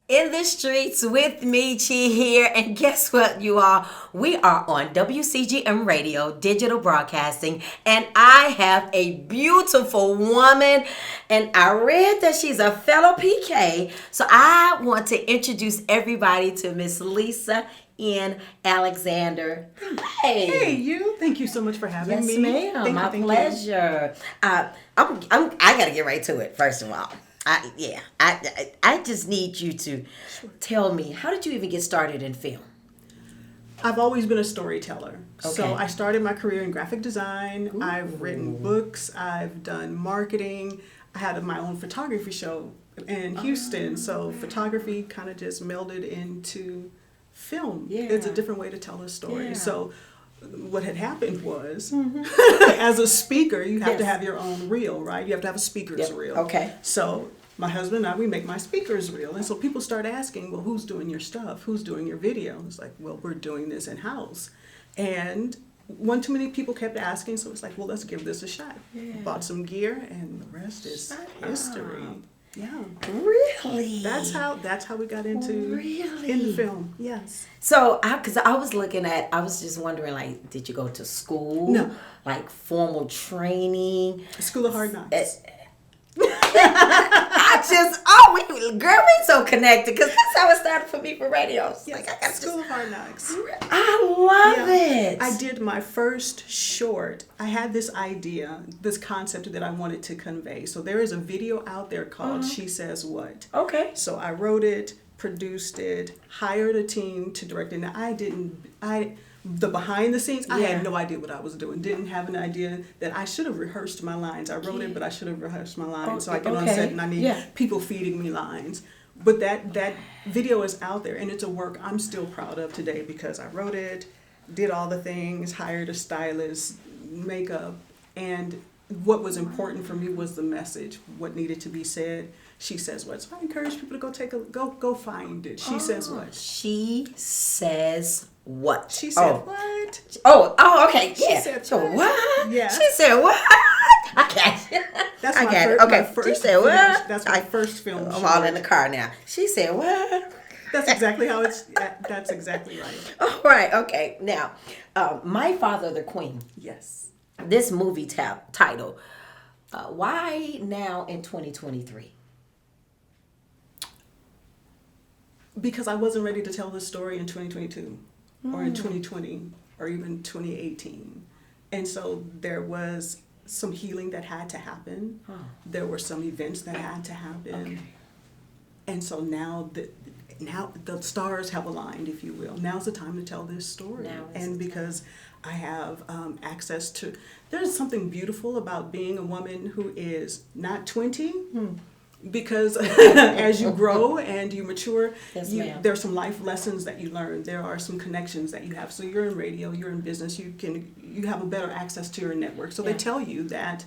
In the streets with Meechie here, and guess what, you all? We are on WCGM Radio, digital broadcasting, and I have a beautiful woman, and I read that she's a fellow PK, so I want to introduce everybody to Miss Lisa N. Alexander. Hey, Hey, you. Thank you so much for having yes, me. ma'am. My Thank you. pleasure. I gotta get right to it. First of all, I just need you to tell me, how did you even get started in film? I've always been a storyteller. Okay. So I started my career in graphic design. I've written books. I've done marketing. I had my own photography show in Houston. So photography kind of just melded into film. Yeah. It's a different way to tell a story. Yeah. So what had happened was, as a speaker, you have to Yes. have your own reel, right? You have to have a speaker's Yep. reel. Okay. So my husband and I, we make my speakers reel. And so people start asking, well, who's doing your stuff? Who's doing your video? It's like, well, we're doing this in-house. And one too many people kept asking, so it's like, well, let's give this a shot. Yeah. Bought some gear, and the rest is Shut history. up. Yeah. Really? That's how we got into Really? in the film. Yes. So, because I was looking at, I was just wondering, like, did you go to school? No. Like formal training? School of Hard Knocks. Girl, we so connected, because that's how it started for me for radio. It's Yes. Like, I got School of Hard Knocks. I love Yeah. it. I did my first short. I had this idea, this concept that I wanted to convey. So there is a video out there called She Says What. Okay. So I wrote it, produced it, hired a team to direct it. Now the behind the scenes, I Yeah. had no idea what I was doing. Didn't have an idea that I should have rehearsed my lines. I wrote Yeah. it, but I should have rehearsed my lines. So I Okay, get on set and I need yeah. people feeding me lines. But that video is out there, and it's a work I'm still proud of today because I wrote it, did all the things, hired a stylist, makeup, and what was important for me was the message, what needed to be said. She says what. So I encourage people to go find it. She says what. She says what? She said what. Okay. She Yeah. said So what? what? Yeah. She said what? I got it. That's I my got it. first. Okay. My first She said what? That's my first film. I'm all in the car now. She said what? That's exactly how it's. That's exactly right. All right. Okay. Now, My Father the Queen. Yes. This movie title. Why now in 2023? Because I wasn't ready to tell this story in 2022 or in 2020 or even 2018. And so there was some healing that had to happen. Oh. There were some events that had to happen. Okay. And so now the stars have aligned, if you will. Now's the time to tell this story. Now is And the because I have access to, there's something beautiful about being a woman who is not 20. Because as you grow and you mature, Yes, ma'am. there's some life lessons that you learn. There are some connections that you have. So you're in radio, you're in business, you have a better access to your network. So Yeah. they tell you that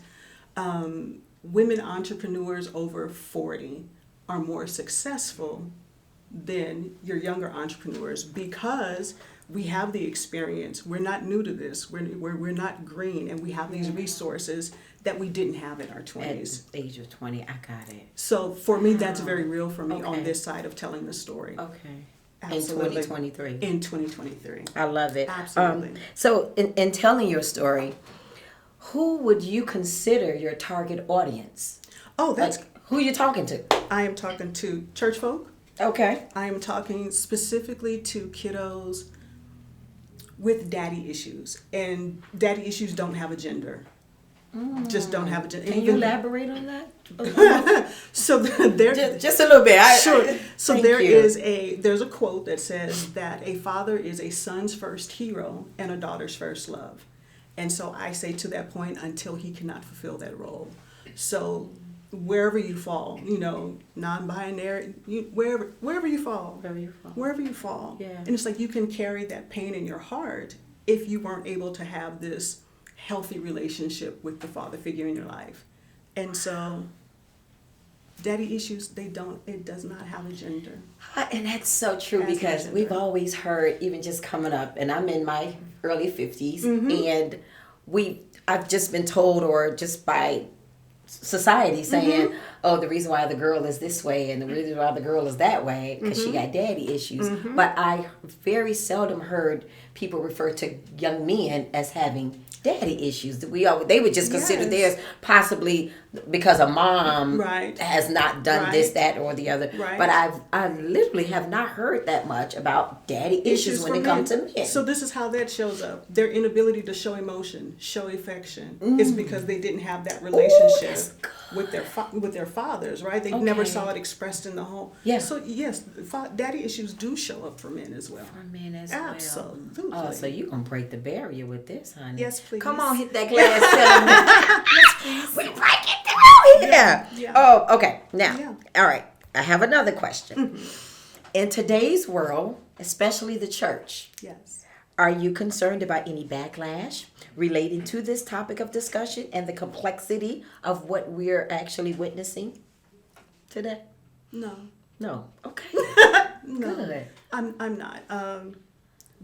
women entrepreneurs over 40 are more successful than your younger entrepreneurs because we have the experience. We're not new to this. We're not green, and we have these resources that we didn't have in our At 20s. the age of 20, I got it. So for me, that's very real for me Okay. on this side of telling the story. Okay. Absolutely. In 2023. In 2023. I love it. Absolutely. So, in telling your story, who would you consider your target audience? Oh, that's. Like, who you talking to? I am talking to church folk. Okay. I am talking specifically to kiddos with daddy issues, and daddy issues don't have a gender. Just don't have a gender. Can you elaborate on that? So there. Just a little bit. Sure. So Thank there you. is there's a quote that says that a father is a son's first hero and a daughter's first love. And so I say to that point until he cannot fulfill that role. So wherever you fall, non-binary, wherever you fall. Wherever you fall. Wherever you fall. Yeah. And it's like you can carry that pain in your heart if you weren't able to have this healthy relationship with the father figure in your life. And so daddy issues, it does not have a gender. And that's so true As because a we've gender. always heard, even just coming up, and I'm in my early 50s, and I've just been told, or just by society saying, oh, the reason why the girl is this way and the reason why the girl is that way because she got daddy issues. But I very seldom heard people refer to young men as having daddy issues. They would just consider theirs possibly because a mom has not done this, that, or the other. But I literally have not heard that much about daddy issues when it comes to men. So this is how that shows up. Their inability to show emotion, show affection, is because they didn't have that relationship with their fathers, right? They never saw it expressed in the home. Yeah. So yes, daddy issues do show up for men as well. For men as Absolutely. well. Oh, so you're going to break the barrier with this, honey. Yes, please. Come on, hit that glass ceiling. Yes, please. We break it through here. Yeah. Oh, okay. Now, all right. I have another question. In today's world, especially the church, are you concerned about any backlash relating to this topic of discussion and the complexity of what we're actually witnessing today? No. No. Okay. No. Good. I'm not.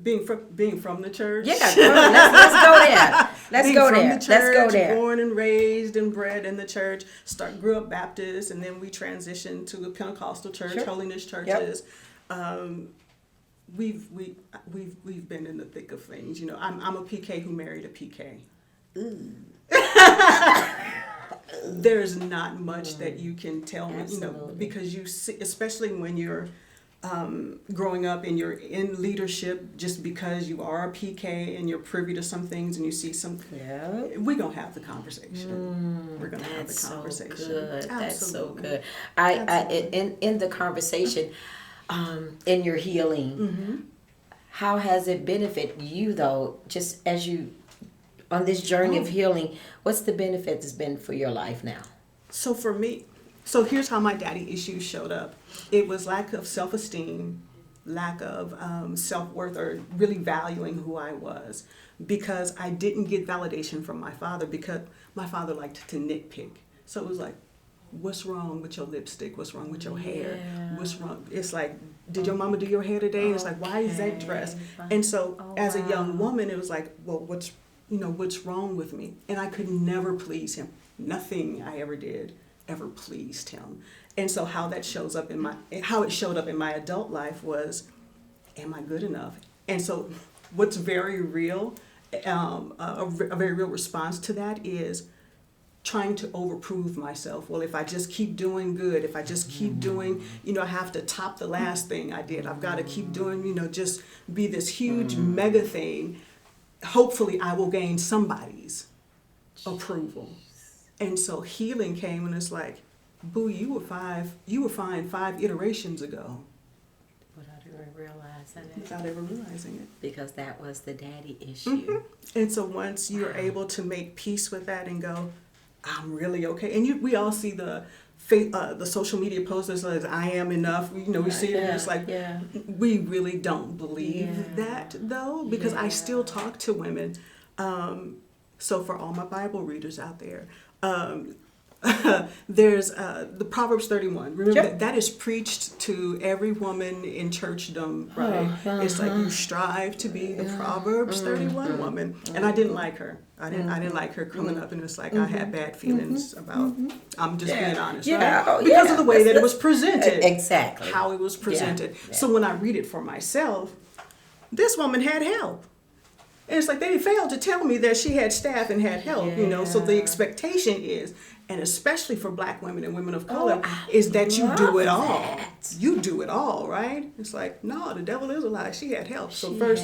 Being from the church. Yeah, let's go there. Let's go there. The church, let's go there. Born and raised and bred in the church. Grew up Baptist, and then we transitioned to a Pentecostal church, holiness churches. We've been in the thick of things. You know, I'm a PK who married a PK. There's not much that you can tell me, you know, because you see, especially when you're growing up and you're in leadership, just because you are a PK and you're privy to some things and you see some, we're going to have the conversation. We're going to have the conversation. So good. That's so good. In the conversation, in your healing, how has it benefited you though, just as you, on this journey of healing, what's the benefit that's been for your life now? So for me, here's how my daddy issues showed up. It was lack of self-esteem, lack of self-worth, or really valuing who I was, because I didn't get validation from my father, because my father liked to nitpick. So it was like, what's wrong with your lipstick? What's wrong with your hair? What's wrong? It's like, did your mama do your hair today? It's like, why is that dress? And so as a young woman, it was like, well, what's wrong with me? And I could never please him. Nothing I ever did ever pleased him. And so how it showed up in my adult life was, am I good enough? And so what's very real, a very real response to that is trying to overprove myself. Well, if I just keep doing good, if I just keep doing, I have to top the last thing I did. I've got to keep doing, just be this huge mega thing. Hopefully I will gain somebody's approval. And so healing came, and it's like, boo, you were fine 5 iterations ago. Without ever realizing it. Without ever realizing it. Because that was the daddy issue. And so once you're able to make peace with that and go, I'm really okay. And we all see the social media posts that says, I am enough. We see it, and it's like, we really don't believe that, though, because I still talk to women. So for all my Bible readers out there, there's the Proverbs 31. Remember, that is preached to every woman in churchdom, right? It's like, you strive to be the Proverbs 31 woman. And I didn't like her. I didn't like her coming up, and it's like I had bad feelings about, I'm just being honest, right? Because of the way that it was presented. Exactly. How it was presented. So when I read it for myself, this woman had help. And it's like they failed to tell me that she had staff and had help, so the expectation is, and especially for Black women and women of color, is that you do it all. You do it all, right? It's like, no, the devil is a lie. She had help. So first,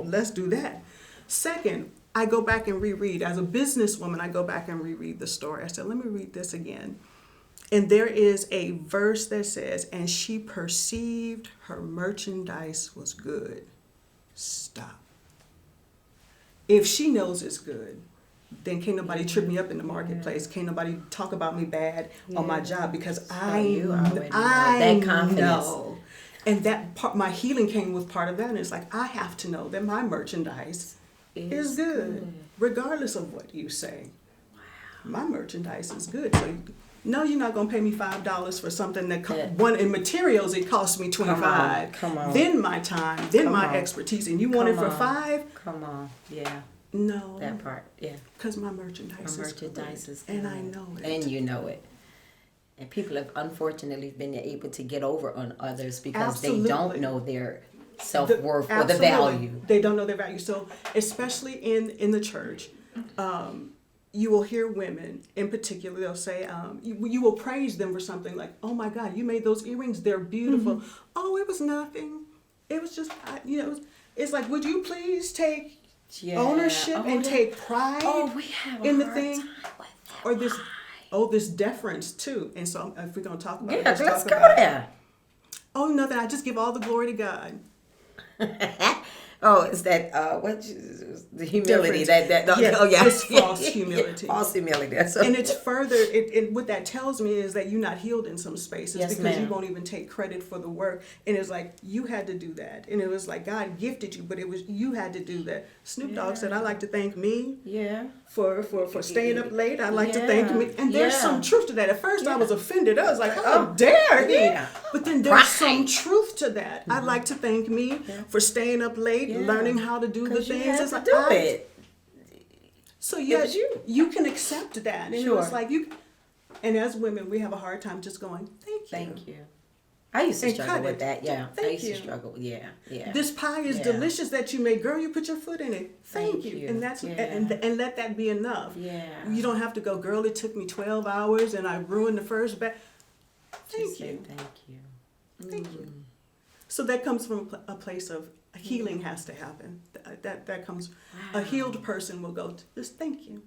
let's do that. Second, I go back and reread. As a businesswoman, I go back and reread the story. I said, let me read this again. And there is a verse that says, and she perceived her merchandise was good. Stop. If she knows it's good, then can't nobody trip me up in the marketplace. Can't nobody talk about me bad on my job, because I know. And that part, my healing came with part of that. And it's like, I have to know that my merchandise is good, regardless of what you say. Wow. My merchandise is good. So no, you're not gonna pay me $5 for something that in materials it cost me $25. Come on. Then my time, then my expertise, and you want it for $5? Come on, yeah. No. That part, yeah. Because my merchandise is good. And I know it. And you know it. And people have unfortunately been able to get over on others because Absolutely. they don't know their self-worth or the Absolutely. value. They don't know their value. So especially in the church, you will hear women in particular, they'll say, you will praise them for something like, oh my God, you made those earrings, they're beautiful. Oh, it was nothing. It was just, it's like, would you please take ownership and take pride we have in a the hard thing? time with that. Or this deference too. And so if we're going to talk about it, let's talk go about there. Oh, nothing. I just give all the glory to God. Oh, it's that the humility Difference. It's false humility. False humility. And it's further. What that tells me is that you're not healed in some spaces because you ma'am. won't even take credit for the work. And it's like you had to do that, and it was like God gifted you, but it was you had to do that. Snoop Dogg said, "I like to thank me for staying up late. I like to thank me." And there's some truth to that. At first, I was offended. I was like, "How dare he?" Yeah. But then there's some truth to that. I like to thank me for staying up late, learning how to do the things. It's like it. So you can accept that, and it was like you. And as women, we have a hard time just going, "Thank you." I used to And struggle cut with it. that. Yeah, I Thank used you. to struggle. Yeah. This pie is delicious that you made, girl. You put your foot in it. Thank you. And that's and let that be enough. Yeah. You don't have to go, girl. It took me 12 hours and I ruined the first batch. Thank you. Thank you. Thank you. So that comes from a place of healing has to happen. That comes. A healed person will go, just thank you.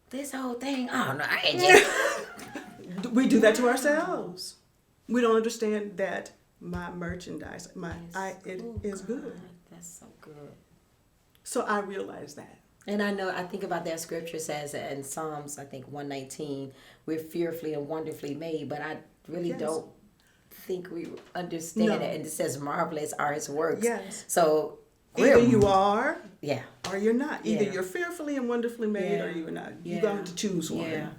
This whole thing. Oh no, I ain't just. We do that to ourselves. We don't understand that my merchandise, it is good. That's so good. So I realize that. And I think about that scripture says in Psalms, I think 119, we're fearfully and wonderfully made, but I really don't think we understand it. And it says marvelous are his works. Yes. So either you are or you're not. Either Yeah. you're fearfully and wonderfully made or you're not. You're going to choose one.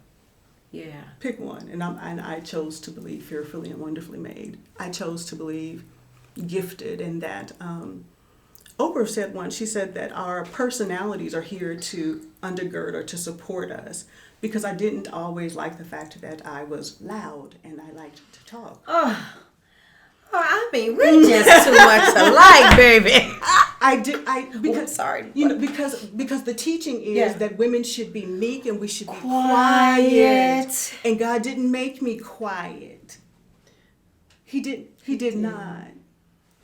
Yeah. Pick one. And I chose to believe fearfully and wonderfully made. I chose to believe gifted, and that Oprah said once, she said that our personalities are here to undergird or to support us, because I didn't always like the fact that I was loud and I liked to talk. Oh, I mean, we're just too much alike, baby. Because sorry. Because the teaching is that women should be meek and we should be Quiet. quiet. And God didn't make me quiet. He did not.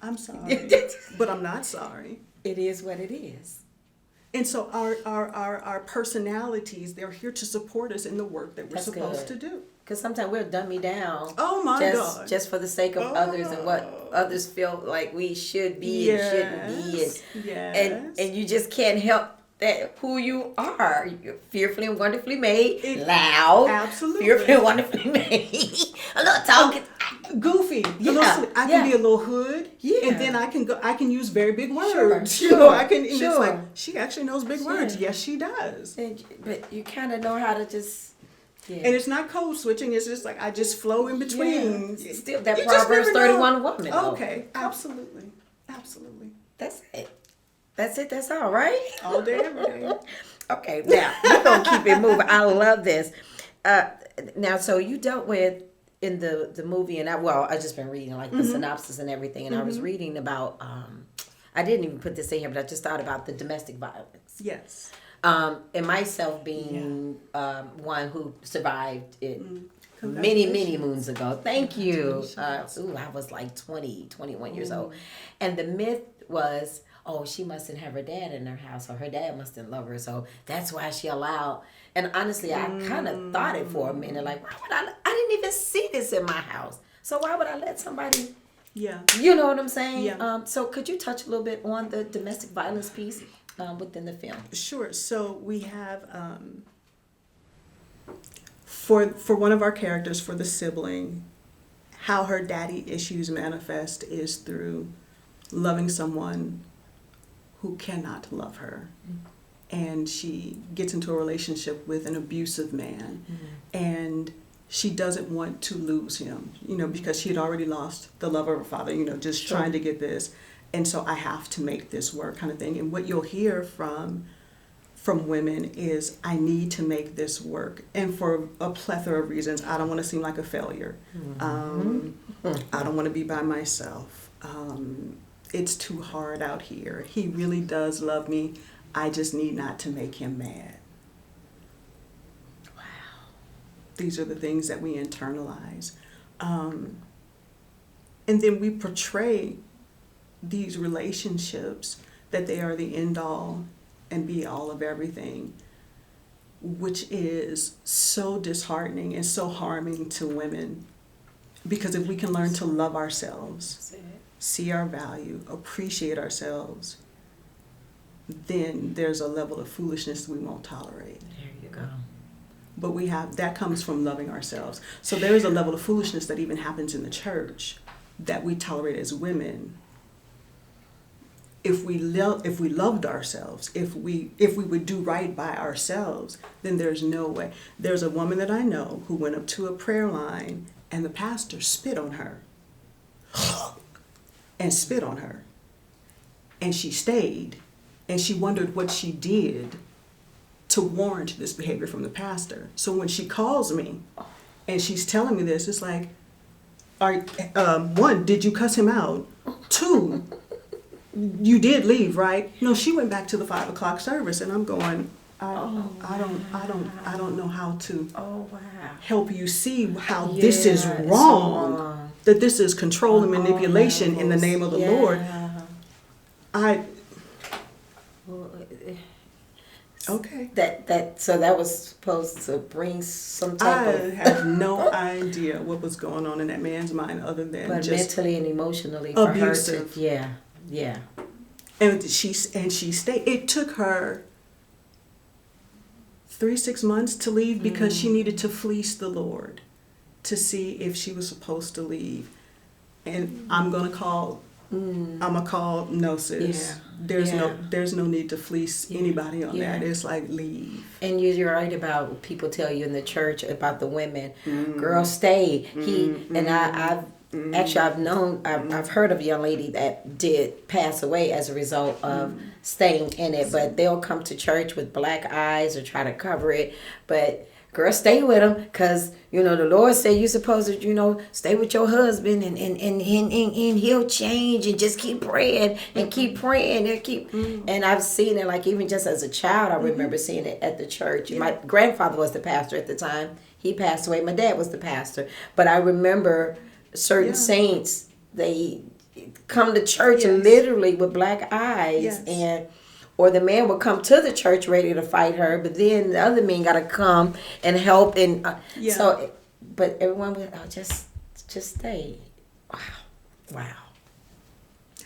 I'm sorry. But I'm not sorry. It is what it is. And so our personalities, they're here to support us in the work that we're supposed to do. Because sometimes we'll dumb me down. Oh my God. Just for the sake of others and what others feel like we should be and shouldn't be. And you just can't help that who you are. You're fearfully and wonderfully made. Loud. Absolutely. Fearfully and wonderfully made. A little talking. Goofy. I can be a little hood. Yeah. And then I can use very big words. Sure. It's like, she actually knows big words. Yes, she does. But you kind of know how to just... Yeah. And it's not code switching. It's just like I just flow in between. Yeah. Still that Proverbs 31 woman. Okay, absolutely. That's it. That's all right. All day, every day. Okay, now we're gonna keep it moving. I love this. Now, so you dealt with in the movie, and I just been reading like the synopsis and everything, and I was reading about. I didn't even put this in here, but I just thought about the domestic violence. Yes. And myself being one who survived it many moons ago. Thank you. I was like 21 years old. And the myth was, she mustn't have her dad in her house, or her dad mustn't love her, so that's why she allowed. And honestly, I kind of thought it for a minute, like, why would I didn't even see this in my house, so why would I let somebody... Yeah. You know what I'm saying? Yeah. So could you touch a little bit on the domestic violence piece within the film? Sure. So we have for one of our characters, for the sibling, how her daddy issues manifest is through loving someone who cannot love her. And she gets into a relationship with an abusive man. And she doesn't want to lose him, because she had already lost the love of her father, just trying to get this. And so I have to make this work kind of thing. And what you'll hear from from women is, I need to make this work. And for a plethora of reasons. I don't want to seem like a failure. I don't want to be by myself. It's too hard out here. He really does love me. I just need not to make him mad. Wow. These are the things that we internalize. And then we portray these relationships that they are the end all and be all of everything, which is so disheartening and so harming to women. Because if we can learn to love ourselves, see our value, appreciate ourselves, then there's a level of foolishness we won't tolerate. There you go. But that comes from loving ourselves. So there is a level of foolishness that even happens in the church that we tolerate as women. If we loved ourselves, if we would do right by ourselves, then there's no way. There's a woman that I know who went up to a prayer line and the pastor spit on her. And spit on her. And she stayed. And she wondered what she did to warrant this behavior from the pastor. So when she calls me and she's telling me this, it's like, one, did you cuss him out? Two, you did leave, right? No, she went back to the 5 o'clock service, and I'm going, I don't know how to help you see how this is wrong. That this is control and manipulation in the name of the Lord. Okay. So that was supposed to bring some type of... I have no idea what was going on in that man's mind other than but just mentally and emotionally abusive. For her to, yeah. And she stayed. It took her 3-6 months to leave because she needed to fleece the Lord to see if she was supposed to leave. And I'm gonna call no, sis. Yeah. There's no need to fleece anybody on that. It's like, leave. And you're right about people tell you in the church about the women, girl, stay. I've heard of a young lady that did pass away as a result of staying in it, but they'll come to church with black eyes or try to cover it. But girl, stay with him, because the Lord said you're supposed to stay with your husband and he'll change, and just keep praying and keep praying and keep. And I've seen it, like, even just as a child, I remember seeing it at the church. My grandfather was the pastor at the time. He passed away. My dad was the pastor, but I remember certain saints, they come to church literally with black eyes, or the man would come to the church ready to fight her, but then the other men got to come and help, and so, but everyone would just stay. Wow.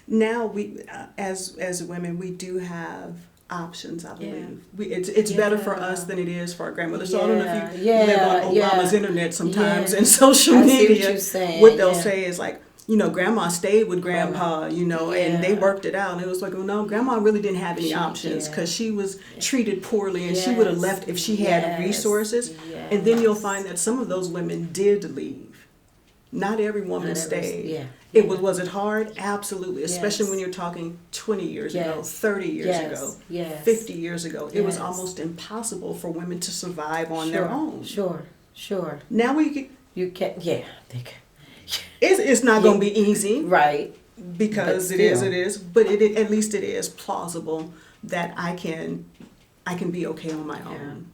Now we, as women, we do have options, I believe. It's better for us than it is for our grandmothers. So I don't know if you live on Obama's internet sometimes and social media. What they'll say is like, grandma stayed with grandpa, and they worked it out. And it was like, well, no, grandma really didn't have any options because she was treated poorly, and she would have left if she had resources. And then you'll find that some of those women did leave. Not every woman stayed. Was it hard? Absolutely. Especially when you're talking 20 years ago, 30 years ago, 50 years ago. It was almost impossible for women to survive on their own. Sure. Now you can, they can. It's not going to be easy. Right. Because it is. But at least it is plausible that I can be okay on my own.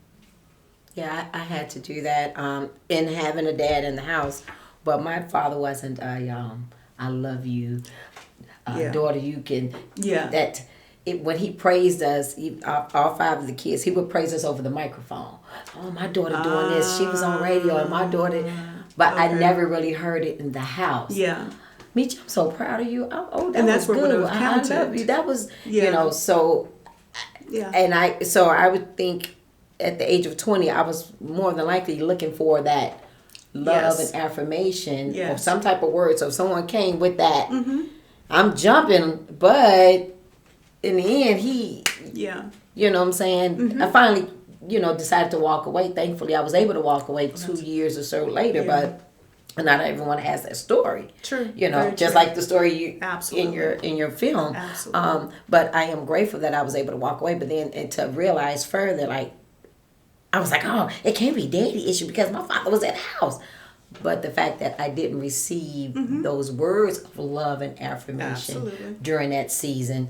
Yeah, I had to do that in having a dad in the house. But my father wasn't I love you, daughter, you can. When he praised us, all 5 of the kids, he would praise us over the microphone. Oh, my daughter doing this. She was on radio, and my daughter. But I never really heard it in the house. Yeah. Meechie, I'm so proud of you. And that's where it was counted. I love you. That was, so. Yeah. And I would think at the age of 20, I was more than likely looking for that love and affirmation or some type of word. So if someone came with that, I'm jumping. But in the end, you know what I'm saying? I finally, decided to walk away. Thankfully, I was able to walk away 2 years or so later. But And not everyone has that story. True. You know, Very just true. like the story you Absolutely. in your film. Absolutely. But I am grateful that I was able to walk away. But then and to realize further, like I was like, oh, it can't be daddy issue because my father was at the house. But the fact that I didn't receive those words of love and affirmation Absolutely. during that season,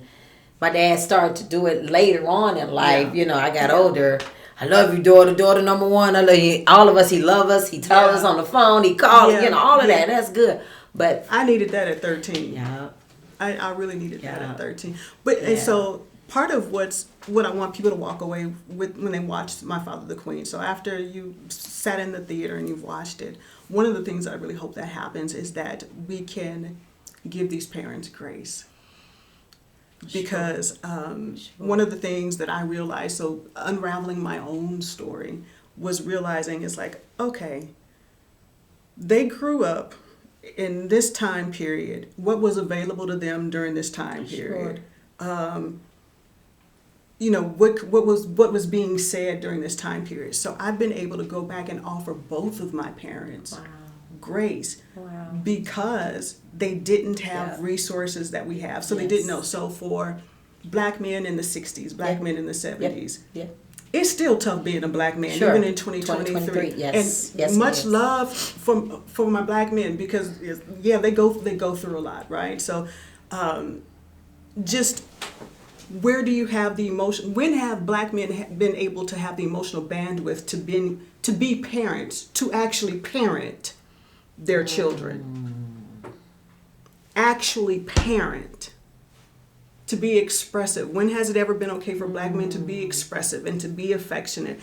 my dad started to do it later on in life. Yeah. You know, I got older. I love you, daughter. Daughter number one. I love you. All of us. He love us. He tells us on the phone. He called. Yeah. You know, all of Yeah. that. That's good. But I needed that at 13. yeah, I really needed that Yeah. at 13. But and Yeah. so part of what I want people to walk away with when they watch My Father the Queen. So after you sat in the theater and you've watched it, one of the things I really hope that happens is that we can give these parents grace. Because one of the things that I realized, so unraveling my own story, was realizing it's like, okay, they grew up in this time period. What was available to them during this time period? You know, what was being said during this time period. So I've been able to go back and offer both of my parents grace because they didn't have resources that we have. So they didn't know. So for black men in the 60s, black men in the 70s, it's still tough being a black man, Sure. even in 2023. Yes. And Yes, it much is. love for my black men because they go through a lot, right? So just where do you have the emotion? When have black men been able to have the emotional bandwidth to be parents, to actually parent their children? Actually parent, to be expressive. When has it ever been okay for black men to be expressive and to be affectionate?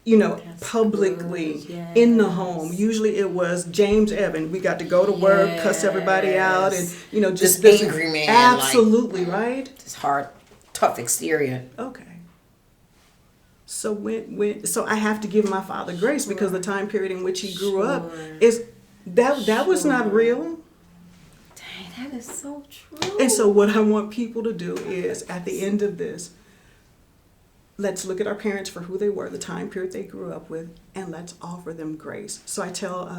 You know, publicly in the home. Usually it was James Evan. We got to go to work, cuss everybody out, and you know, just This angry man, absolutely, right? this hard, tough exterior. Okay. So so I have to give my father grace because the time period in which he grew up is that was not real. Dang, that is so true. And so what I want people to do is at the end of this, let's look at our parents for who they were, the time period they grew up with, and let's offer them grace. So I tell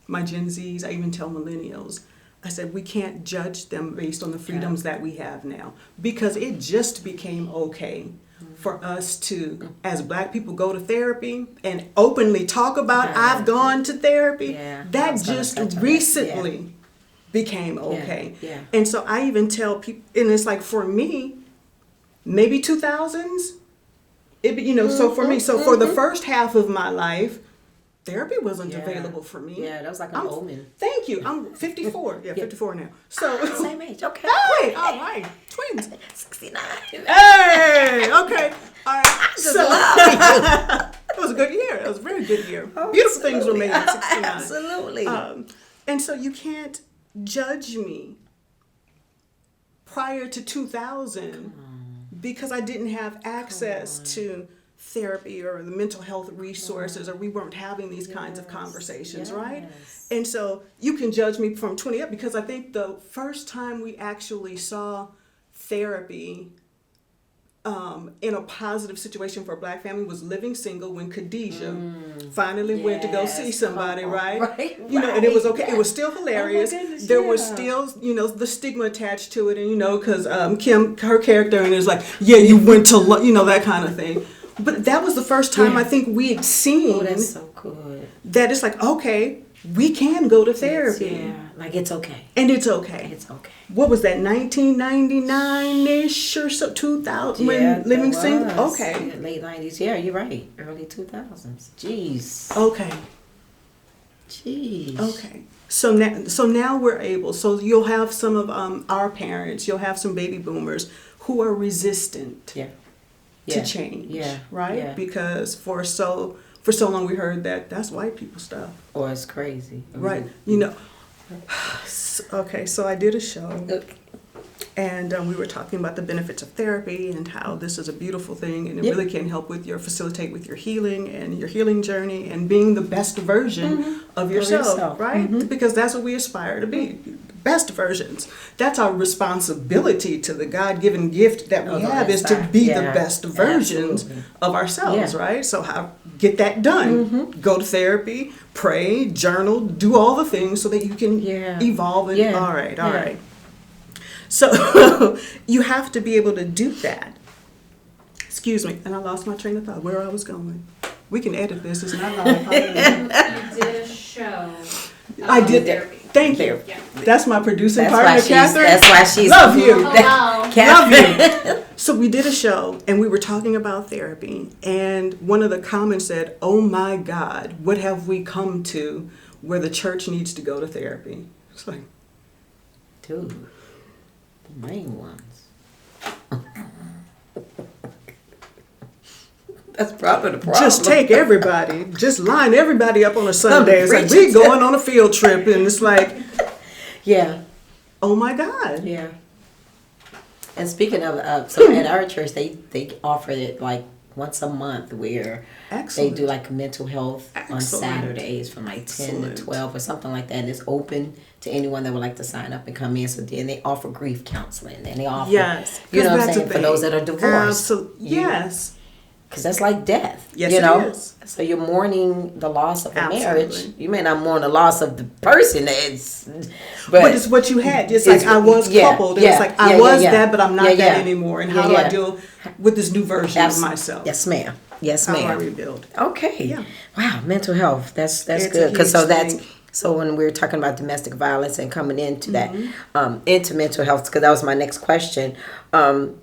my Gen Zs, I even tell millennials, I said, we can't judge them based on the freedoms that we have now because it just became okay for us to, as black people, go to therapy and openly talk about I've gone to therapy. That just recently became okay. And so I even tell people, and it's like for me, maybe 2000s, so for me, so for the first half of my life, therapy wasn't available for me. Yeah, that was like an omen. Thank you. I'm 54. 54 now. So Same age. Okay. Hey, all right. Twins. 69. Hey, okay. All right. I just love you. It was a good year. It was a very good year. Beautiful things were made at 69. Absolutely. And so you can't judge me prior to 2000 because I didn't have access to therapy or the mental health resources, or we weren't having these kinds of conversations, right? And so you can judge me from 20 up because I think the first time we actually saw therapy in a positive situation for a black family was Living Single when Khadijah finally went to go see somebody, right? You know, and it was okay. It was still hilarious. There was still, you know, the stigma attached to it, and you know, because Kim, her character, and it was like, yeah, you went to, you know, that kind of thing. But that was the first time I think we had seen that's so good. that it's like, okay, we can go to therapy. Like it's okay. And it's okay. It's okay. What was that, 1999-ish or so, 2000, when Living Single? Okay. Late 90s. Yeah, you're right. Early 2000s. Jeez. Okay. Jeez. Okay. So now we're able, so you'll have some of our parents, you'll have some baby boomers who are resistant to change, right? Because for so long we heard that that's white people stuff. Or it's crazy. Right. You know, okay, so I did a show and we were talking about the benefits of therapy and how this is a beautiful thing and it really can help with facilitate with your healing and your healing journey and being the best version of yourself, right? Because that's what we aspire to be. Best versions. That's our responsibility to the God-given gift that we have is to be the best versions of ourselves, right? So how get that done. Go to therapy, pray, journal, do all the things so that you can evolve. And all right. So you have to be able to do that. Excuse me, and I lost my train of thought. Where I was going. We can edit this. It's not live. You did a show. I did therapy. Thank you. Yeah. That's my producing That's partner, why she's. Catherine. That's why she's. Love you. Oh, wow. Catherine. So we did a show and we were talking about therapy, and one of the comments said, "Oh my God, what have we come to where the church needs to go to therapy?" It's like, Dude, the main ones. That's probably the problem. just take everybody, just line everybody up on a Sunday. It's like, preaching. we going on a field trip, and it's like, Yeah. oh my God. Yeah. And speaking of, so at our church, they offer it like once a month where Excellent. they do like mental health on Excellent. Saturdays from like 10 Excellent. to 12 or something like that. And it's open to anyone that would like to sign up and come in. So then they offer grief counseling and they offer, Yes. you know what I'm That's saying, the for those thing. that are divorced. Absolutely. Yes. Because that's like death. Yes, you it know? is. So you're mourning the loss of a Absolutely. marriage. You may not mourn the loss of the person. But it's what you had. It's like I was coupled. And it's like I was that, but I'm not that anymore. And how do I deal with this new version of myself? Yes, ma'am. Yes, How do I ma'am. rebuild? Okay. Yeah. Wow, mental health. That's It's a good. Because huge so that's thing. so when we're talking about domestic violence and coming into Mm-hmm. that, into mental health, because that was my next question.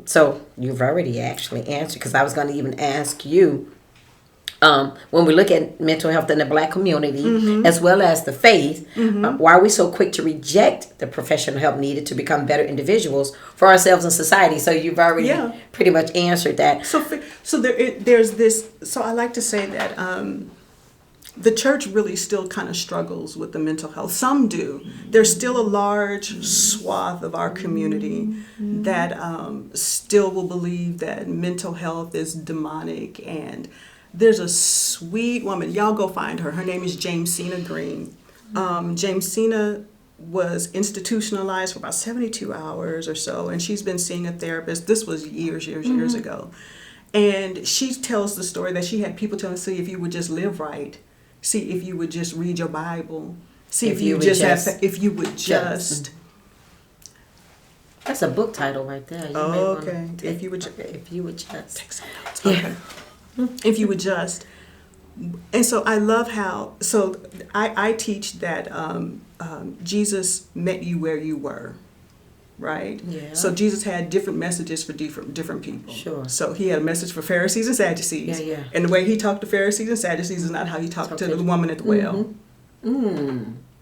So you've already actually answered, because I was going to even ask you. When we look at mental health in the Black community, Mm-hmm. as well as the faith, why are we so quick to reject the professional help needed to become better individuals for ourselves and society? So you've already pretty much answered that. So there's this. So I like to say that the church really still kind of struggles with the mental health. Some do. There's still a large swath of our community that still will believe that mental health is demonic. And there's a sweet woman. Y'all go find her. Her name is Jamesina Green. Jamesina was institutionalized for about 72 hours or so, and she's been seeing a therapist. This was years ago. And she tells the story that she had people telling her, see, if you would just live right, see if you would just read your Bible, see if you would just. That's a book title right there. You may Okay. wanna If you would just. take some notes. Okay. If you would just. And so I love how, so I teach that Jesus met you where you were, right? Yeah. So Jesus had different messages for different people. Sure. So he had a message for Pharisees and Sadducees. Yeah. And the way he talked to Pharisees and Sadducees is not how he talked to the woman at the well.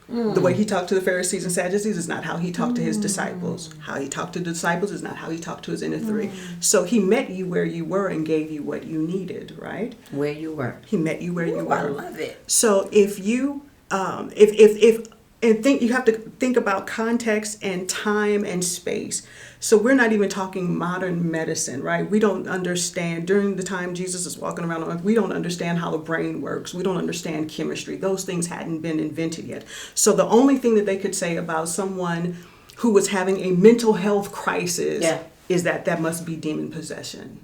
The way he talked to the Pharisees and Sadducees is not how he talked to his disciples. How he talked to the disciples is not how he talked to his inner three. So he met you where you were and gave you what you needed, right? Where you were. He met you where you I were. love it. So if you, you have to think about context and time and space. So we're not even talking modern medicine, right? We don't understand, during the time Jesus is walking around on earth, we don't understand how the brain works. We don't understand chemistry. Those things hadn't been invented yet. So the only thing that they could say about someone who was having a mental health crisis is that must be demon possession.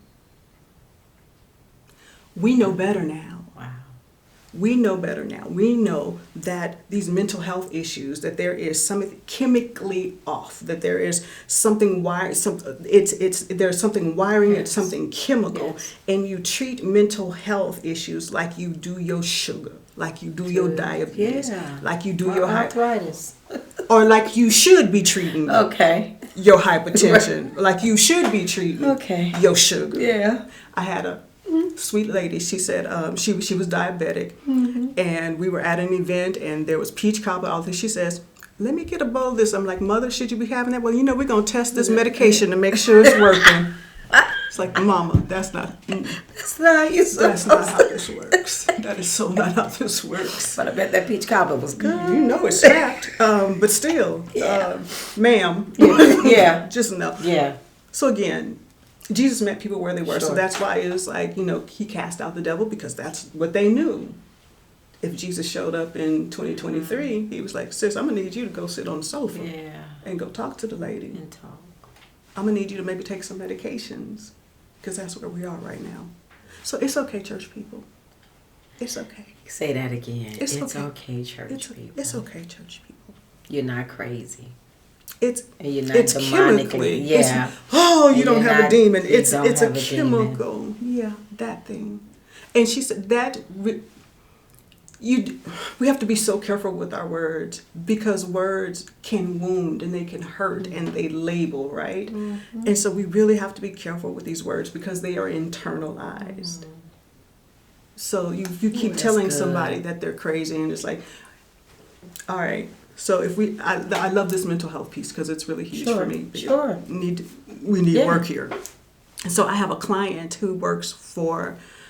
We know better now. We know better now. We know that these mental health issues, that there is something chemically off, that there is something there's something wiring, it's something chemical, and you treat mental health issues like you do your sugar, like you do your diabetes, like you do your arthritis, or like you should be treating your hypertension, like you should be treating your sugar. Yeah. I had a sweet lady. She said she was diabetic, and we were at an event, and there was peach cobbler. All this. She says, "Let me get a bowl of this." I'm like, "Mother, should you be having that?" "Well, we're gonna test this medication to make sure it's working." It's like, "Mama, that's not how this works. That is so not how this works." But I bet that peach cobbler was good. You know it's stacked, but still, ma'am, just no. Yeah. So again, Jesus met people where they were. So that's why it was like, he cast out the devil, because that's what they knew. If Jesus showed up in 2023, he was like, "Sis, I'm going to need you to go sit on the sofa and go talk to the lady. And talk. I'm going to need you to maybe take some medications," because that's where we are right now. So it's okay, church people. It's okay. Say that again. It's It's okay. okay, church people. It's okay, church people. You're not crazy. It's And you're not it's demonically. chemically. Yeah. You And don't you're have a not- demon. you It's don't a have a demon. chemical. Yeah, that thing. And she said that we have to be so careful with our words because words can wound and they can hurt and they label, right? And so we really have to be careful with these words because they are internalized. So you keep that's telling good. somebody that they're crazy and it's like, all right. So if I love this mental health piece because it's really huge for me. Sure. We need Yeah. work here. And so I have a client who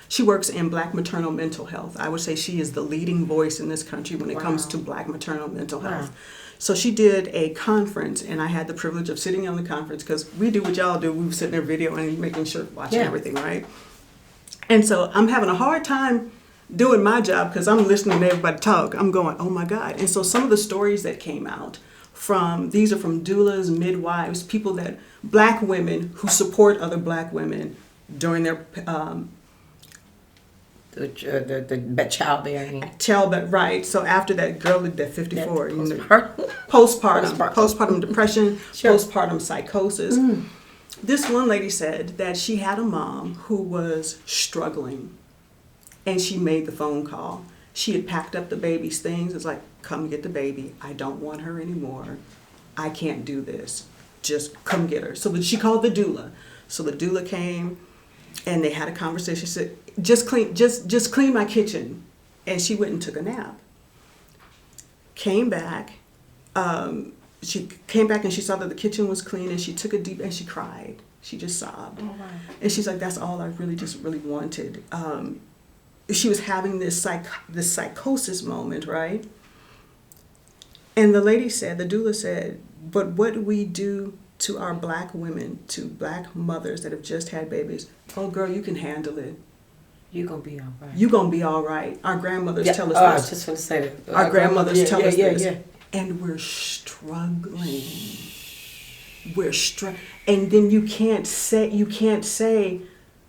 she works in Black maternal mental health. I would say she is the leading voice in this country when it comes to Black maternal mental health. Wow. So she did a conference, and I had the privilege of sitting on the conference because we do what y'all do. We were sitting there videoing and making sure, watching Yeah. everything, right? And so I'm having a hard time doing my job because I'm listening to everybody talk. I'm going, oh my God. And so some of the stories that came out these are from doulas, midwives, Black women who support other Black women during their The childbearing. right. So after that girl that 54, Postpartum. postpartum depression, Sure. postpartum psychosis. This one lady said that she had a mom who was struggling and she made the phone call. She had packed up the baby's things. It's like, come get the baby. I don't want her anymore. I can't do this. Just come get her. So she called the doula. So the doula came and they had a conversation. She said, just clean my kitchen. And she went and took a nap. Came back. She came back and she saw that the kitchen was clean and she took a deep, and she cried. She just sobbed. Oh, wow. And she's like, that's all I really wanted. She was having this psychosis moment, right? And the doula said, but what we do to our Black women, to Black mothers that have just had babies, oh girl, you can handle it. You're going to be all right. You're going to be all right. Our grandmothers tell us I this. just want to say that. Our grandmothers tell us this. Yeah. And we're struggling. And then you can't say,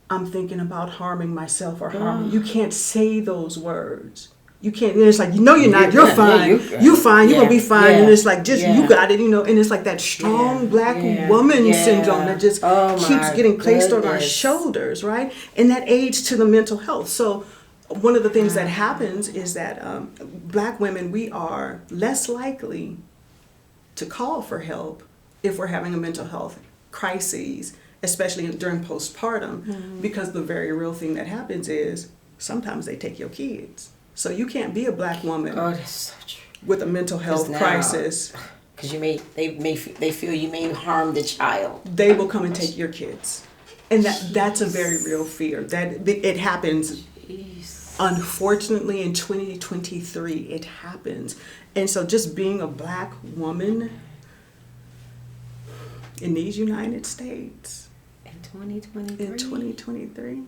I'm thinking about harming myself or harming. You can't say those words. You can't. And it's like, you're not. You're fine. You're fine. You're gonna be fine. And it's like, you got it. And it's like that strong Black woman syndrome that just keeps getting placed on our shoulders, right? And that aids to the mental health. So one of the things that happens is that Black women, we are less likely to call for help if we're having a mental health crisis, especially during postpartum, because the very real thing that happens is sometimes they take your kids. So you can't be a Black woman that's so true. with a mental health crisis. Because they feel you may harm the child. They will come and take your kids, and that's a very real fear. That it happens. Jeez. Unfortunately, in 2023, it happens. And so just being a Black woman in these United States In 2023. in 2023,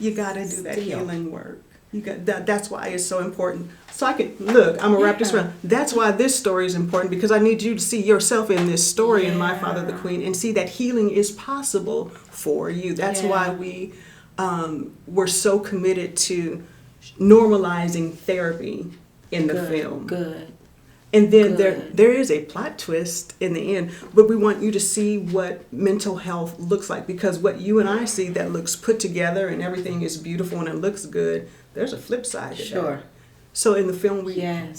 you got to do that healing work. You got that's why it's so important. So I'm gonna wrap this around. That's why this story is important, because I need you to see yourself in this story in My Father the Queen and see that healing is possible for you. That's why we're so committed to normalizing therapy in the film. Good. And then there is a plot twist in the end, but we want you to see what mental health looks like, because what you and I see that looks put together and everything is beautiful and it looks good, there's a flip side to that. So in the film we and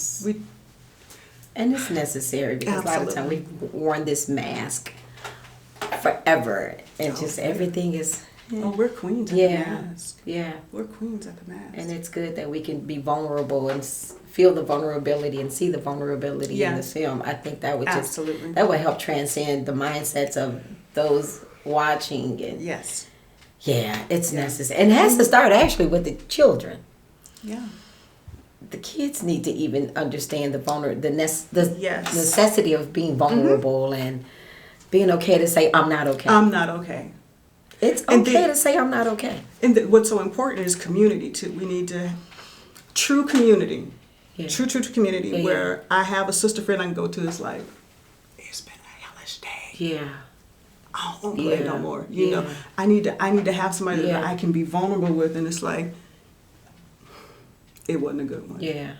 it's necessary, because a lot of time we've worn this mask forever and just everything is we're queens at the mask. Yeah. We're queens at the mask. And it's good that we can be vulnerable and feel the vulnerability and see the vulnerability in the film. I think that would that would help transcend the mindsets of those watching. And it's necessary. And it has to start actually with the children. Yeah. The kids need to even understand the necessity of being vulnerable and being okay to say, I'm not okay. I'm not okay. It's okay to say I'm not okay. And what's so important is community too. We need true community. Yeah. True community where I have a sister friend I can go to. It's like, it's been a hellish day. Yeah. I don't want to play no more. You know, I need to have somebody that I can be vulnerable with, and it's like, it wasn't a good one. Yeah.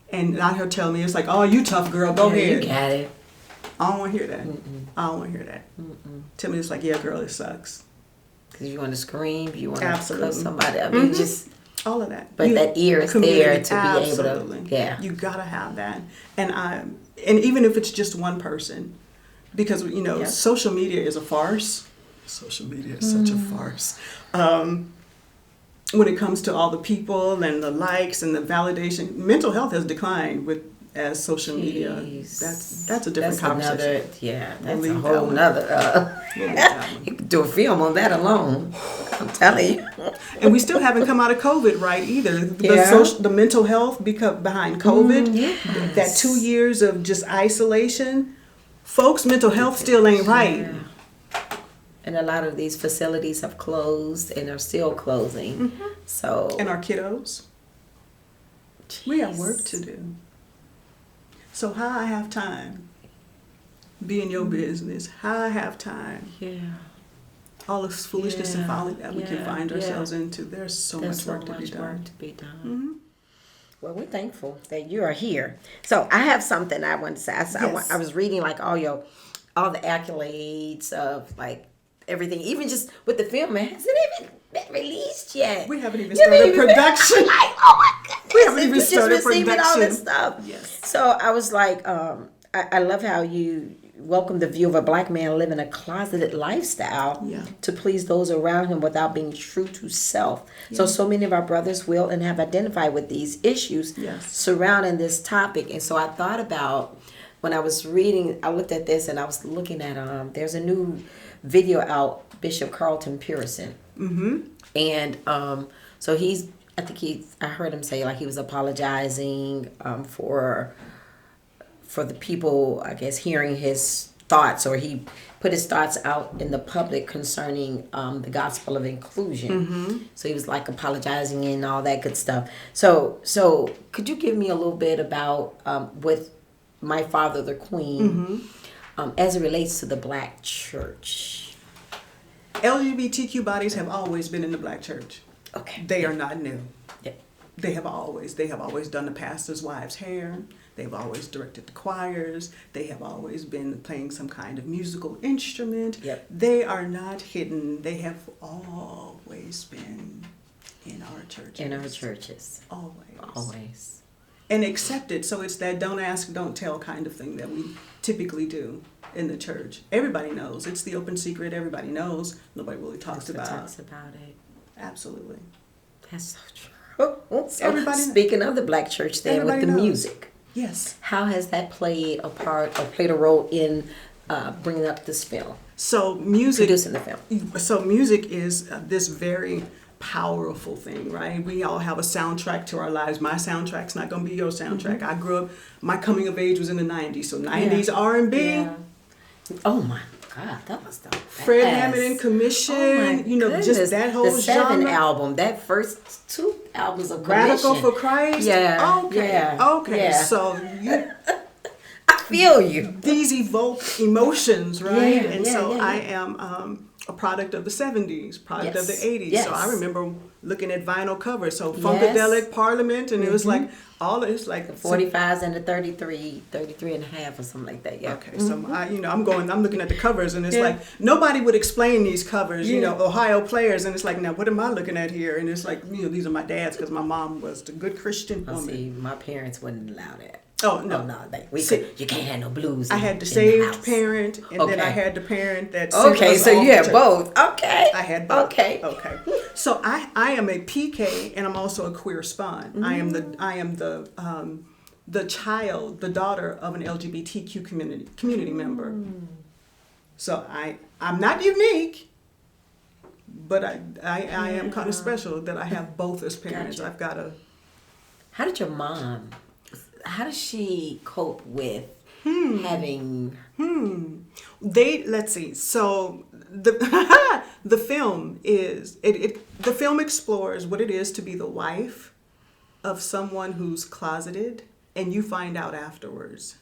And not her telling me, it's like, oh, you tough girl, go ahead. You got it. I don't want to hear that. I don't want to hear that. Tell me it's like, yeah, girl, it sucks. Because you want to scream, you want to Absolutely. cuss somebody. I mean, just. All of that. But that ear is there to be absolutely. able to. Yeah. You gotta have that. And even if it's just one person, because social media is a farce. Social media is such a farce. When it comes to all the people and the likes and the validation, mental health has declined as social media. That's a different conversation. That's a whole nother. You could do a film on that alone. I'm telling you. And we still haven't come out of COVID right either. The mental health behind COVID, that 2 years of just isolation, folks' mental health still ain't right. Yeah. And a lot of these facilities have closed and are still closing. So. And our kiddos. We have work to do. So how I have time be in your business, how I have time. Yeah. All this foolishness and folly that we can find ourselves into. There's so much work to be done. Well, we're thankful that you are here. So I have something I want to say. I was reading like all the accolades of like everything, even just with the film. Man, has it even been released yet? We haven't even started production. I'm like, oh my goodness! We haven't even started receiving production. all this stuff. Yes. So I was like, I love how you welcome the view of a black man living a closeted lifestyle to please those around him without being true to self. So many of our brothers will and have identified with these issues surrounding this topic. And so I thought about, when I was reading, I looked at this and I was looking at, there's a new video out, Bishop Carlton Pearson. And so I heard him say like he was apologizing for the people, I guess, hearing his thoughts, or he put his thoughts out in the public concerning the gospel of inclusion. So he was like apologizing and all that good stuff. So could you give me a little bit about with My Father the Queen as it relates to the black church? LGBTQ bodies have always been in the black church. Okay. They are not new. Yep. They have always done the pastor's wives' hair. They've always directed the choirs. They have always been playing some kind of musical instrument. Yep. They are not hidden. They have always been in our churches. In our churches. Always. And accepted. So it's that don't ask, don't tell kind of thing that we typically do in the church. Everybody knows. It's the open secret. Everybody knows. Nobody really talks about it. Absolutely. That's so true. So speaking of the black church then, with the music. Yes. How has that played a role in bringing up this film? So music. Producing the film. So music is this very powerful thing, right? We all have a soundtrack to our lives. My soundtrack's not going to be your soundtrack. I grew up, my coming of age was in the 90s. So 90s R&B. Yeah. Oh my God, that was the best. Fred Hammond and Commission, just that whole the 7 genre. album, that first 2 albums of Radical Commission. for Christ? Yeah. Okay. Yeah. Okay. Yeah. So I feel you. These evoke emotions, right? Yeah, I am a product of the 70s, product of the 80s. Yes. So I remember looking at vinyl covers. So Funkadelic, Parliament, and it was like all it's like the 45s and the 33 and a half or something like that. Yeah. Okay, so I'm looking at the covers, and it's like nobody would explain these covers. Ohio Players, and it's like, now what am I looking at here? And it's like, these are my dad's because my mom was the good Christian woman. See, my parents wouldn't allow that. Oh no, you can't have no blues. I had the saved parent, and then I had the parent that. Okay, so you had both. Okay. I had both. Okay. So I am a PK, and I'm also a queer spawn. I am the child, the daughter of an LGBTQ community member. So I'm not unique, but I am kind of special that I have both as parents. Gotcha. I've got a. How did your mom? How does she cope with having? Let's see. So the film is the film explores what it is to be the wife of someone who's closeted, and you find out afterwards.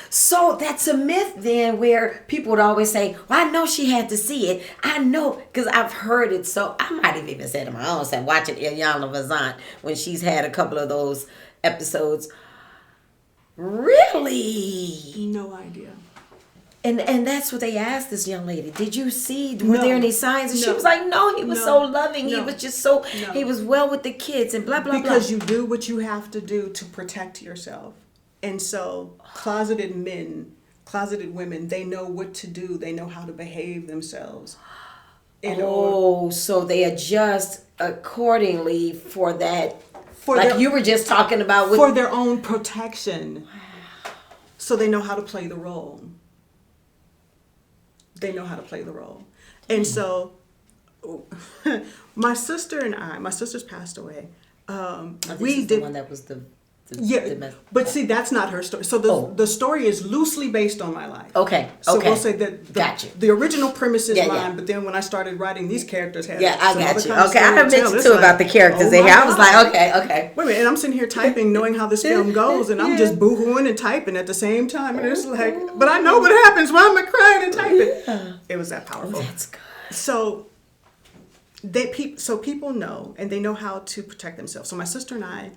So that's a myth then, where people would always say, well, I know she had to see it. I know, because I've heard it. So I might have even said to my own self, watching Ilyana Vazant when she's had a couple of those episodes. Really? No idea. And that's what they asked this young lady. Did you see, were No. there any signs? And she No. was like, no, he was No. so loving. He No. was just so, No. he was well with the kids and blah, blah, Because blah. you do what you have to do to protect yourself. And so closeted men, closeted women, they know what to do. They know how to behave themselves. So they adjust accordingly for that. For Like their- you were just talking about with for their own protection. So they know how to play the role. They know how to play the role. And so my sister's passed away. we did the one that was the but see, that's not her story. So the story is loosely based on my life. Okay. So okay. we'll say that Gotcha. the original premise is Yeah, mine, yeah. but then when I started writing, these characters had Yeah, I some got other you. kind of Okay, I story have to tell. mentioned It's too like, about the characters oh in my here. I was God. like, okay. Wait a minute, and I'm sitting here typing, knowing how this film goes, and I'm Yeah. just boohooing and typing at the same time, and it's like, but I know what happens. Why am I crying and typing? Yeah. It was that powerful. That's good. So people know, and they know how to protect themselves. So my sister and I,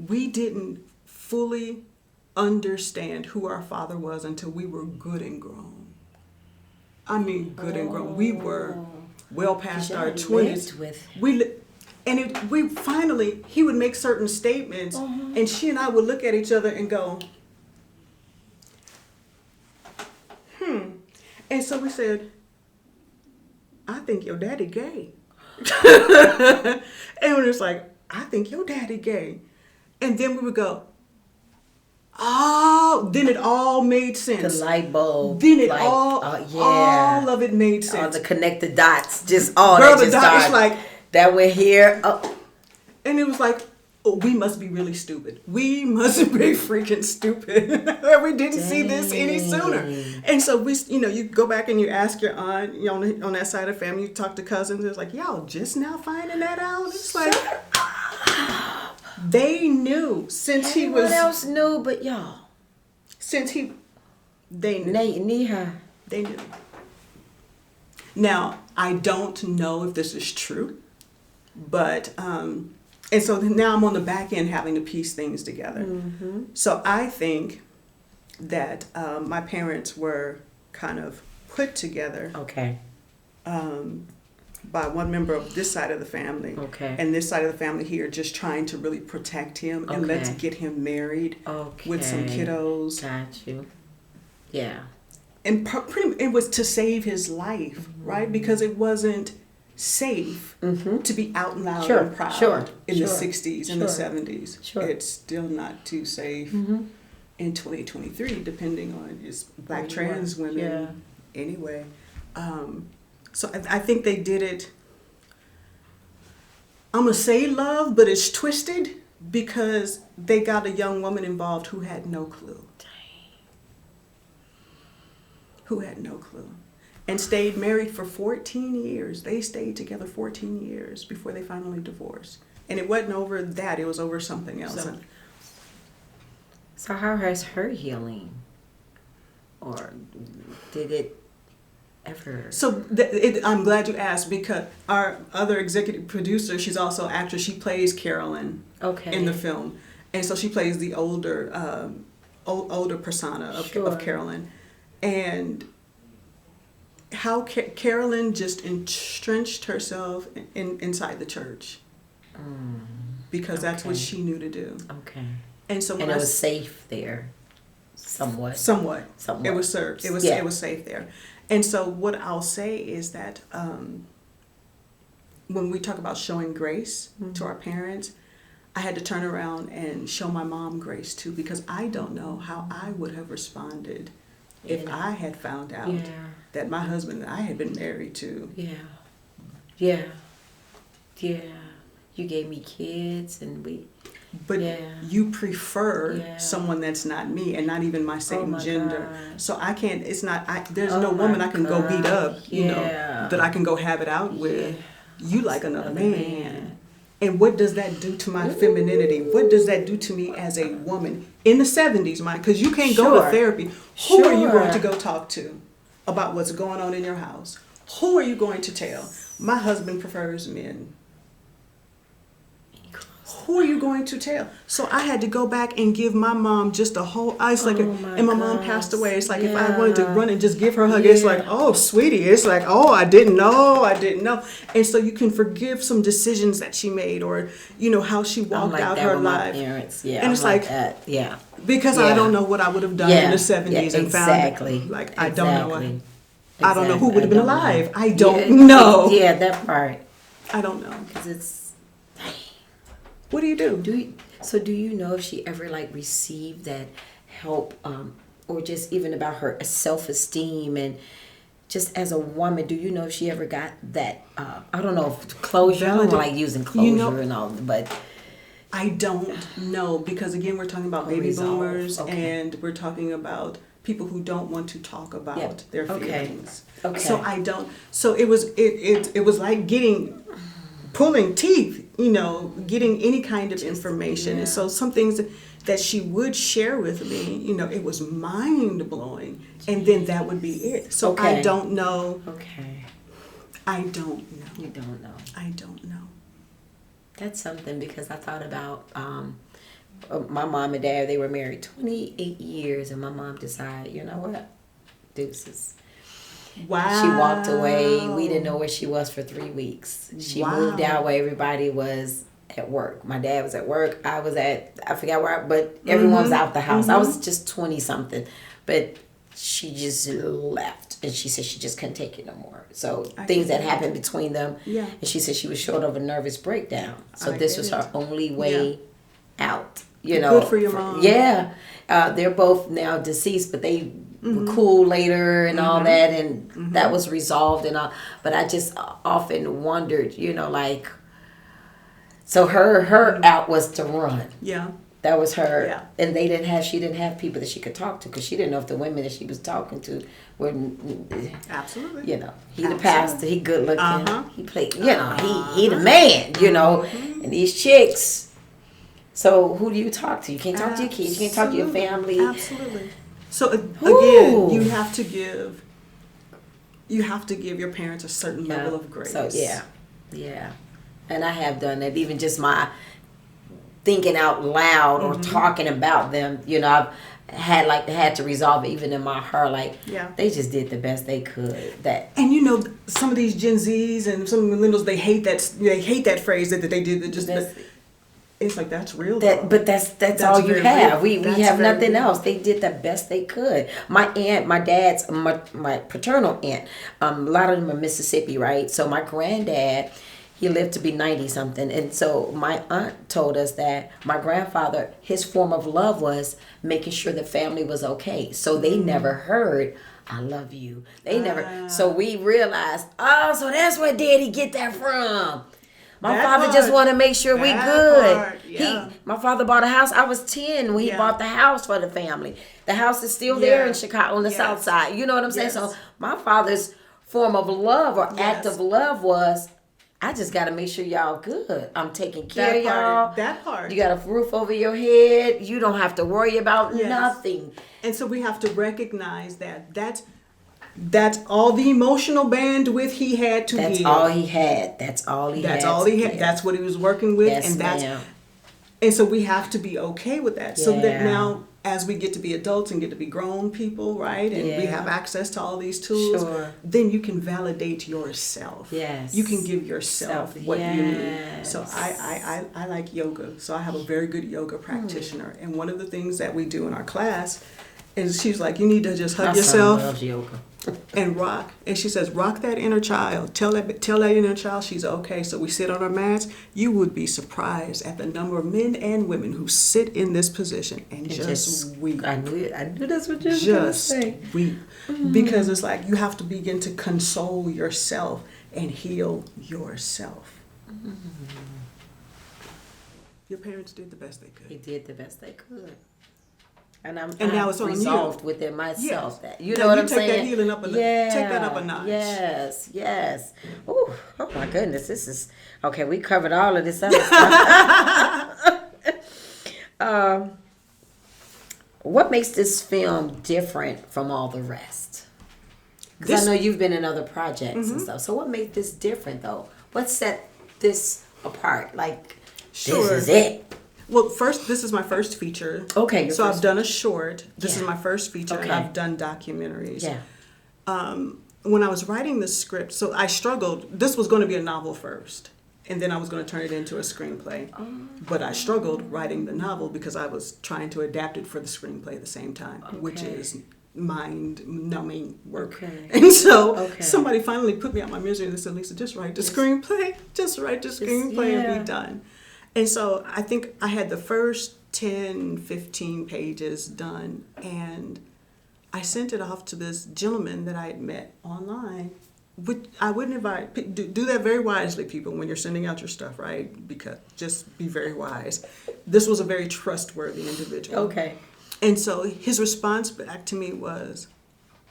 we didn't fully understand who our father was until we were good and grown. I mean, good and grown. We were well past our 20s. We finally, he would make certain statements, and she and I would look at each other and go, And so we said, I think your daddy gay. And we're just like, I think your daddy gay. And then we would go, oh, then it all made sense. The light bulb. Then it like, all of it made sense. All the connected dots, just all Girl, that the just dot is started. like, that we're here. Oh, and it was like, oh, we must be really stupid. We must be freaking stupid that we didn't see this any sooner. And so you go back and you ask your aunt, on that side of the family, you talk to cousins, it's like, y'all just now finding that out? It's like, they knew since he was. Everyone else knew, but y'all. They knew. They knew. Now, I don't know if this is true, but, and so now I'm on the back end having to piece things together. Mm-hmm. So I think that my parents were kind of put together Okay. by one member of this side of the family. Okay. And this side of the family here just trying to really protect him and let's Okay. get him married with some Okay. kiddos. Got you. Yeah. And it was to save his life, right? Because it wasn't safe to be out loud Sure, and proud sure, in the sure, 60s and the sure, 70s. sure. It's still not too safe in 2023, depending on just black Where you trans are. women Yeah. anyway. So I think they did it, I'm going to say love, but it's twisted because they got a young woman involved who had no clue. Who had no clue. And stayed married for 14 years. They stayed together 14 years before they finally divorced. And it wasn't over that, it was over something else. So how has her healing? Or did it ever? So I'm glad you asked because our other executive producer, she's also an actress. She plays Carolyn in the film. And so she plays the older persona of Carolyn. And how Carolyn just entrenched herself inside the church because that's what she knew to do. Okay. And so And it was safe there, somewhat. Somewhat. It was served. It was safe there. And so what I'll say is that when we talk about showing grace to our parents, I had to turn around and show my mom grace too because I don't know how I would have responded if I had found out that my husband and I had been married to. Yeah. You gave me kids and we. But you prefer someone that's not me and not even my same gender. God. So I can't, there's no woman I can go beat up, that I can go have it out with. You like another man. And what does that do to my femininity? What does that do to me as a woman in the 70s, mind? Because you can't go to Sure. therapy. Who are you Sure. going to go talk to about what's going on in your house? Who are you going to tell? My husband prefers men. Who are you going to tell? So I had to go back and give my mom just a whole. It's like, and my mom passed away. It's like if I wanted to run and just give her a hug, it's like, oh, sweetie. It's like, oh, I didn't know. And so you can forgive some decisions that she made, or how she I'm walked like out that her with my life. parents. Yeah, And I'm it's like like, that. Yeah. Because I don't know what I would have done in the 70s and exactly. found it. Like I don't know. Exactly. I don't know who would have been alive. I Yeah, don't know. Yeah, that part. I don't know. Because it's. What do you do? Do you know if she ever like received that help, or just even about her self-esteem and just as a woman? Do you know if she ever got that? I don't know if closure. I don't like using closure and all, but I don't know, because again, we're talking about baby boomers, and we're talking about people who don't want to talk about their feelings. Okay. So I don't. So it was like pulling teeth, getting any kind of information. And so some things that she would share with me, it was mind blowing. And then that would be it. So I don't know. Okay. I don't know. You don't know. I don't know. That's something, because I thought about my mom and dad. They were married 28 years, and my mom decided, you know what, deuces. Wow. She walked away. We didn't know where she was for 3 weeks. She moved out where everybody was at work. My dad was at work. I forgot where, but everyone was out the house. I was just 20 something, but she just left, and she said she just couldn't take it no more. So things that happened between them, and she said she was short of a nervous breakdown. So this was her only way out. Good for your mom. Yeah, they're both now deceased, but they were cool later and all that, and that was resolved and all. But I just often wondered, like, so her out was to run. Yeah. That was her, Yeah. and she didn't have people that she could talk to, because she didn't know if the women that she was talking to were, Absolutely. he the pastor, he good looking, he played, he the man, and these chicks. So who do you talk to? You can't talk to your kids, you can't talk to your family. Absolutely. So again, you have to give your parents a certain level of grace. So yeah, and I have done that. Even just my thinking out loud or talking about them, I've had to resolve it even in my heart. They just did the best they could. And some of these Gen Zs and some millennials, they hate that phrase that they did. It's like, that's real. But that's all you have. We have nothing else. They did the best they could. My aunt, my dad's, my paternal aunt, a lot of them are Mississippi, right? So my granddad, he lived to be 90 something. And so my aunt told us that my grandfather, his form of love was making sure the family was okay. So they never heard, I love you. They never. So we realized, so that's where daddy get that from. My father just want to make sure we good. My father bought a house. I was 10 when he bought the house for the family. The house is still there in Chicago on the south side. You know what I'm saying? So my father's form of love or act of love was, I just got to make sure y'all good. I'm taking care of y'all. That part. You got a roof over your head. You don't have to worry about nothing. And so we have to recognize that's all the emotional bandwidth he had to give. That's all he had. That's all he had. That's what he was working with. Yes, and so we have to be okay with that. So that now, as we get to be adults and get to be grown people, right? And we have access to all these tools, then you can validate yourself. Yes. You can give yourself what you need. So I like yoga. So I have a very good yoga practitioner. And one of the things that we do in our class is she's like, you need to just hug yourself. My son loves yoga. And rock. And she says, rock that inner child. Tell that inner child she's okay. So we sit on our mats. You would be surprised at the number of men and women who sit in this position and just weep. I knew that's what you were going to say. Just weep. Because it's like you have to begin to console yourself and heal yourself. Your parents did the best they could. They did the best they could. And now it's on you. resolved within myself Yes. that you Now know what you I'm take saying. that healing up a take that up a notch. Yes. Ooh, oh my goodness, this is okay. We covered all of this other stuff. What makes this film different from all the rest? Because I know you've been in other projects and stuff. So what made this different though? What set this apart? Like, Sure. this is it. Well, first, this is my first feature. Okay, your So first I've done a short. This Yeah. is my first feature, and Okay. I've done documentaries. Yeah. When I was writing the script, so I struggled. This was going to be a novel first, and then I was going to turn it into a screenplay. But I struggled writing the novel because I was trying to adapt it for the screenplay at the same time, which Okay. is mind-numbing work. Okay. And so Okay. somebody finally put me out my misery and they said, Lisa, just write the screenplay. Just write the screenplay and be done. And so I think I had the first 10, 15 pages done, and I sent it off to this gentleman that I had met online. I wouldn't advise, do that very wisely, people, when you're sending out your stuff, right? Because just be very wise. This was a very trustworthy individual. Okay. And so his response back to me was,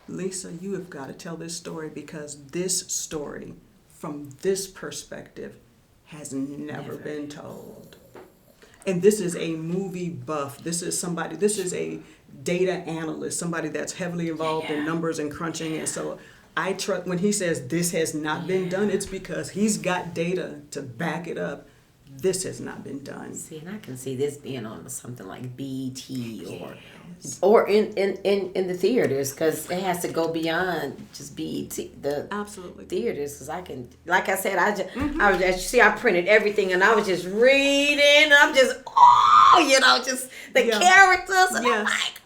Lisa, you have got to tell this story because this story, from this perspective, has never been told. And this is a movie buff. This is a data analyst, somebody that's heavily involved in numbers and crunching. And so I trust when he says this has not been done, it's because he's got data to back it up. This has not been done. See, and I can see this being on something like BT or in the theaters, because it has to go beyond just BET, the Absolutely. theaters. Because I can, like I said, I was just, I printed everything and I was just reading. I'm just, just the characters. And I'm like,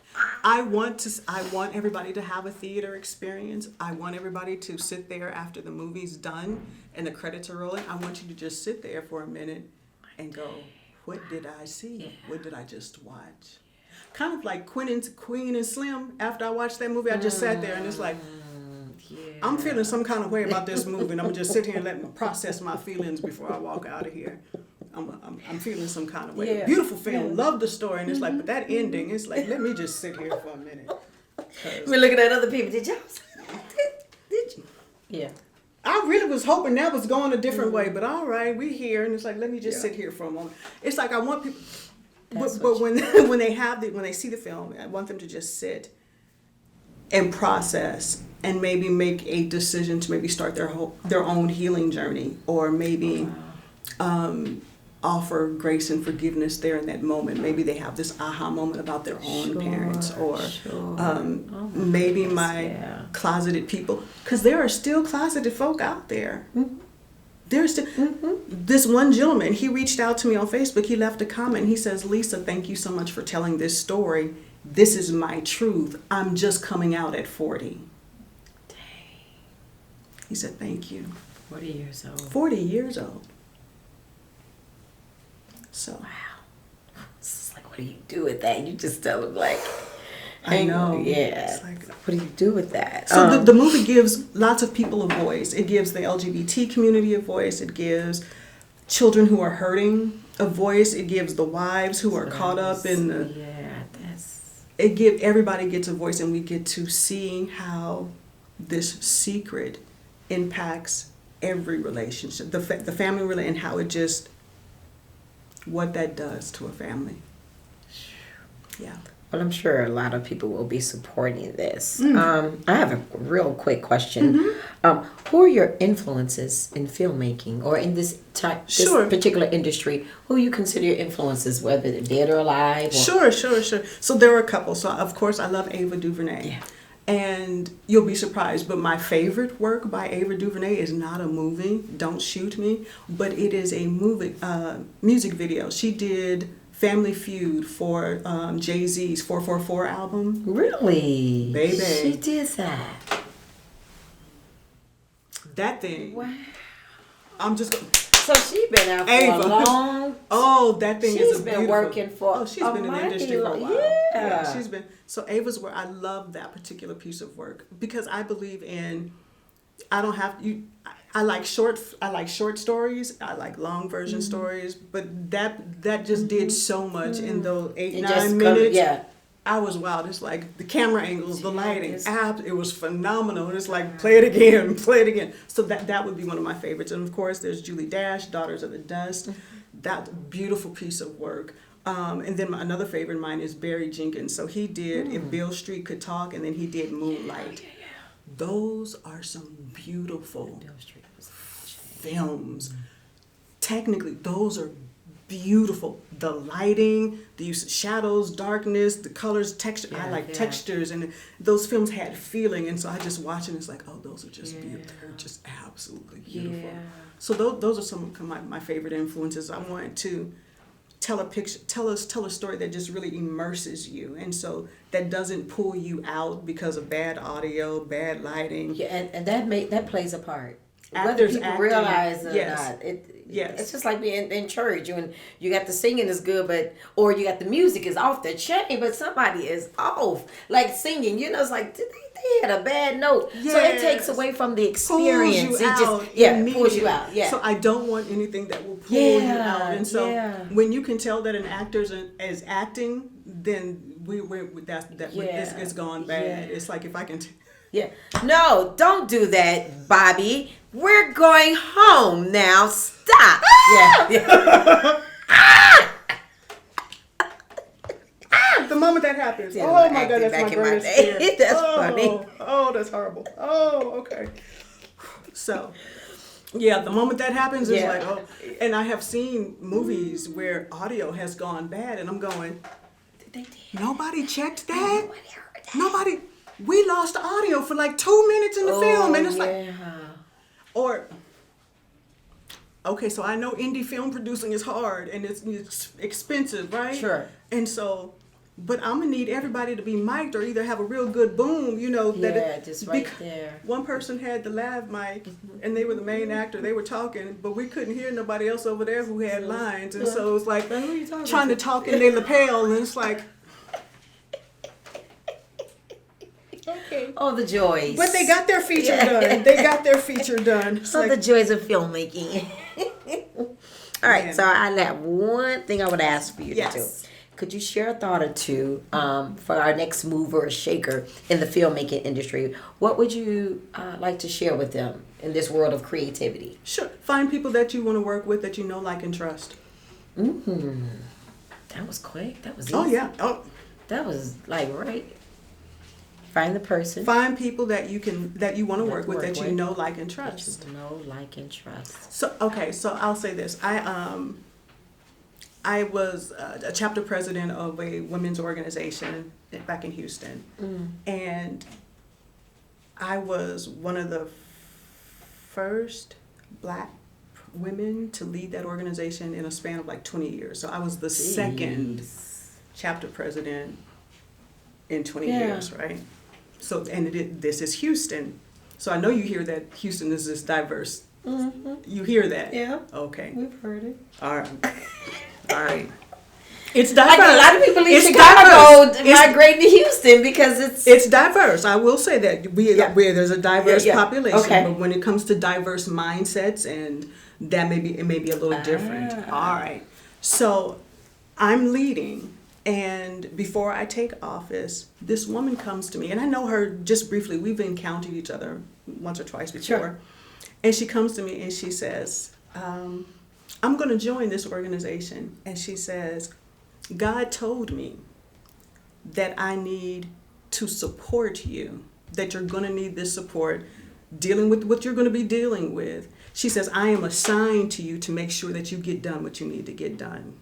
I want everybody to have a theater experience. I want everybody to sit there after the movie's done and the credits are rolling. I want you to just sit there for a minute and go, what did I see? What did I just watch? Kind of like Queen and Slim. After I watched that movie, I just sat there and it's like, I'm feeling some kind of way about this movie, and I'm gonna just sit here and let me process my feelings before I walk out of here. I'm feeling some kind of way. Yeah. Beautiful film, love the story, and it's like, but that ending, it's like, let me just sit here for a minute. we're looking at other people. Did y'all? Did you? Yeah. I really was hoping that was going a different way, but all right, we here, and it's like, let me just sit here for a moment. It's like I want people, but when when they see the film, I want them to just sit and process and maybe make a decision to maybe start their own healing journey, or maybe offer grace and forgiveness there in that moment. Maybe they have this aha moment about their own parents, or maybe my closeted people, because there are still closeted folk out there. There's still this one gentleman. He reached out to me on Facebook. He left a comment. He says, Lisa, thank you so much for telling this story. This is my truth. I'm just coming out at 40. Dang. He said, thank you. 40 years old. 40 years old. So. Wow. It's like, what do you do with that? You just tell them, like, I know. Yeah. It's like, what do you do with that? So the movie gives lots of people a voice. It gives the LGBT community a voice. It gives children who are hurting a voice. It gives the wives who are caught up in the... Everybody gets a voice, and we get to see how this secret impacts every relationship. The family really, and how it just... what that does to a family. Yeah. Well, I'm sure a lot of people will be supporting this. I have a real quick question. Who are your influences in filmmaking or in this particular industry? Who you consider your influences, whether they're dead or alive? Or... Sure. So there are a couple. So of course I love Ava DuVernay. Yeah. And you'll be surprised, but my favorite work by Ava DuVernay is not a movie. Don't shoot me. But it is a movie, music video. She did Family Feud for Jay-Z's 444 album. Really? Baby. She did that. That thing. Wow. I'm just... So she's been out for Ava. a long... Oh, that thing is She's been working for... Oh, she's been in the industry for a while. Yeah. She's been... So Ava's work, I love that particular piece of work because I believe in... I don't have... I like short stories. I like long version stories, but that just did so much in those 8-9 minutes. I was wild. It's like the camera angles, the lighting, Yes. it was phenomenal. And it's like, play it again, play it again. So that would be one of my favorites. And of course, there's Julie Dash, Daughters of the Dust. That beautiful piece of work. And then another favorite of mine is Barry Jenkins. So he did If Beale Street Could Talk, and then he did Moonlight. Those are some beautiful films. Technically, those are beautiful. The lighting, the use of shadows, darkness, the colors, texture. I like textures, and those films had feeling. And so I just watch it, and it's like, oh, those are just beautiful. They're just absolutely beautiful. Yeah. So those are some of my favorite influences. I want to tell a picture, tell a story that just really immerses you, and so that doesn't pull you out because of bad audio, bad lighting. Yeah, and that plays a part. Whether Actors people acting, realize it yes. or not, Yes. it's just like being in church. You got the singing is good, or you got the music is off the chain, but somebody is off. Like singing, it's like they had a bad note, so it Yes. takes away from the Pulls experience. you It out just pulls you immediately. out. Yeah. So I don't want anything that will pull you Yeah, out. And so yeah. when you can tell that an actor is acting, then this is gone bad. Yeah. It's like if I can. Yeah. No, don't do that, Bobby. We're going home now. Stop. Yeah. The moment that happens. Yeah, Oh I'm my God, acting that's my back in my greatest day. fear. That's oh, funny. Oh, that's horrible. Oh, okay. So, yeah, the moment that happens is Yeah. like, oh. And I have seen movies where audio has gone bad, and I'm going, They did. nobody checked that? Nobody heard that. Nobody. We lost audio for like 2 minutes in the film, and it's like, or. Okay, so I know indie film producing is hard and it's expensive, right? Sure. And so, but I'm gonna need everybody to be mic'd or either have a real good boom, just right there. One person had the lav mic and they were the main actor. They were talking, but we couldn't hear nobody else over there who had lines, and so it was like Who are you talking trying to talk in their lapel, and it's like. Okay. Oh, the joys. But they got their feature done. They got their feature done. It's Oh, the like, joys of filmmaking. All right, Man. so I have one thing I would ask for you Yes. to do. Could you share a thought or two for our next mover or shaker in the filmmaking industry? What would you like to share with them in this world of creativity? sure. Find people that you want to work with that you know, like, and trust. Mm-hmm. That was quick. That was easy. Oh yeah. Oh. That was like right. Find the person. Find people that you want to work with that you with. know, like, and That trust. you know, like, and trust. So I'll say this. I was a chapter president of a women's organization back in Houston, and I was one of the first Black women to lead that organization in a span of like 20 years. So I was the second chapter president in 20 years, right? So, and this is Houston. So I know you hear that Houston is this diverse. Mm-hmm. You hear that? Yeah. Okay. We've heard it. All right. All right. It's diverse. Like a lot of people in It's Chicago diverse. migrate to Houston because It's diverse. I will say that where there's a diverse Yeah, yeah. population, Okay. but when it comes to diverse mindsets, and it may be a little different. All right. So I'm leading, and before I take office, this woman comes to me, and I know her just briefly. We've encountered each other once or twice before. Sure. And she comes to me and she says, I'm going to join this organization. And she says, God told me that I need to support you, that you're going to need this support dealing with what you're going to be dealing with. She says, I am assigned to you to make sure that you get done what you need to get done.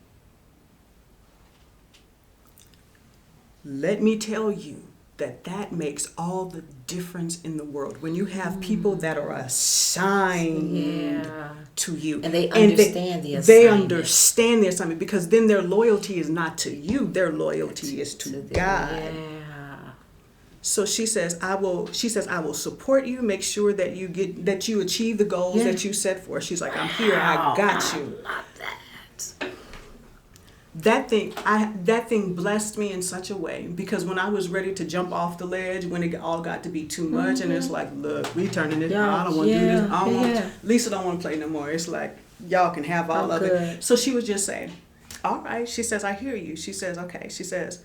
Let me tell you that makes all the difference in the world. When you have people that are assigned to you. And they understand the They assignment. understand the assignment, because then their loyalty is not to you. Their loyalty is to God. Yeah. So she says, I will support you, make sure that you achieve the goals that you set for. She's like, I'm here, I got you. I love that. That thing blessed me in such a way, because when I was ready to jump off the ledge, when it all got to be too much, and it's like, look, we turning it. I don't want to do this. I don't want. Lisa don't want to play no more. It's like, y'all can have all of it. So she was just saying, all right. She says, I hear you. She says, okay. She says,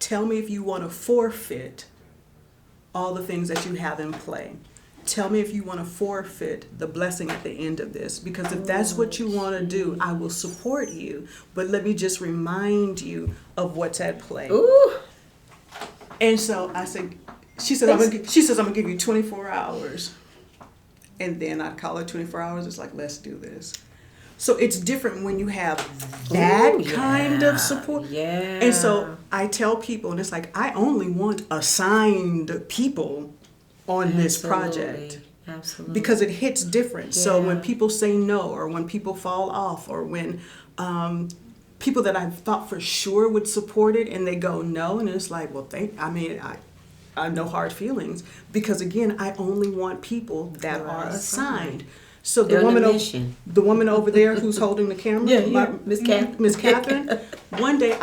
Tell me if you want to forfeit all the things that you have in play. Tell me if you want to forfeit the blessing at the end of this. Because if that's what you want to do, I will support you. But let me just remind you of what's at play. Ooh. And so I said, she says, I'm gonna give you 24 hours. And then I call it 24 hours. It's like, let's do this. So it's different when you have that kind of support. Yeah. And so I tell people, and it's like, I only want assigned people on this project. Absolutely. Because it hits different. So Yeah. when people say no, or when people fall off, or when people that I thought for sure would support it and they go no, and it's like, well, I have no hard feelings, because again, I only want people that are assigned. So the woman over there who's holding the camera, Miss Catherine. Miss Catherine. One day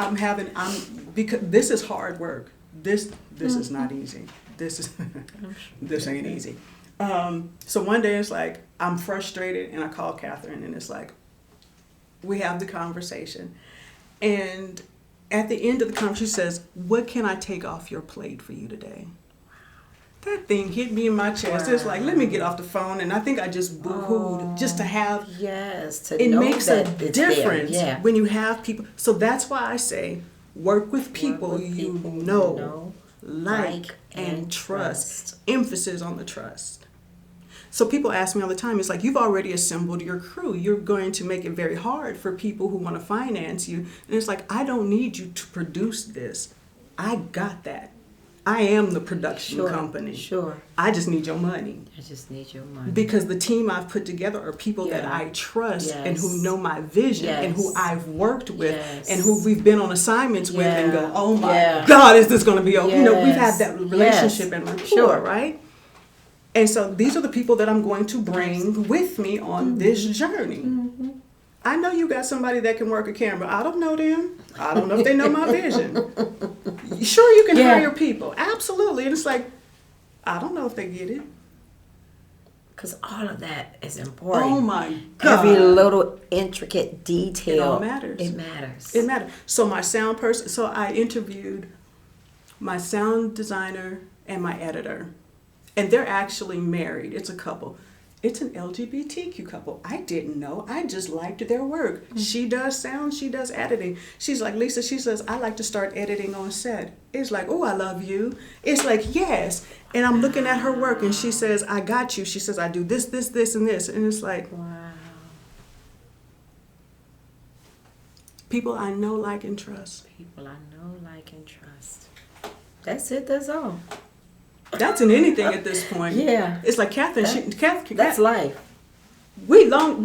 because this is hard work. This is not easy. This ain't easy. So one day it's like I'm frustrated, and I call Catherine, and it's like we have the conversation, and at the end of the conversation, she says, "What can I take off your plate for you today?" That thing hit me in my chest. It's like, let me get off the phone, and I think I just boo-hooed just to have. Yes, it makes a difference when you have people. So that's why I say, work with people you know, like, and trust. Emphasis on the trust. So people ask me all the time, it's like, you've already assembled your crew. You're going to make it very hard for people who want to finance you. And it's like, I don't need you to produce this. I got that. I am the production company. Sure. I just need your money. I just need your money. Because the team I've put together are people that I trust and who know my vision and who I've worked with and who we've been on assignments with and go, oh my God, is this going to be okay? You know, we've had that relationship and rapport, right? And so these are the people that I'm going to bring with me on this journey. Mm-hmm. I know you got somebody that can work a camera. I don't know them. I don't know if they know my vision. Sure, you can hire people. Absolutely. And it's like, I don't know if they get it. Because all of that is important. Oh my God. Every little intricate detail. It all matters. It matters. It matters. So my sound person, so I interviewed my sound designer and my editor. And they're actually married. It's a couple. It's an LGBTQ couple. I didn't know. I just liked their work. Mm-hmm. She does sound, she does editing. She's like, Lisa, she says, I like to start editing on set. It's like, oh, I love you. It's like, yes. And I'm looking at her work, and she says, I got you. She says, I do this, this, this, and this. And it's like, wow. People I know, like, and trust. People I know, like, and trust. That's it. That's all. That's in anything at this point. Yeah. It's like Catherine. That's life. We long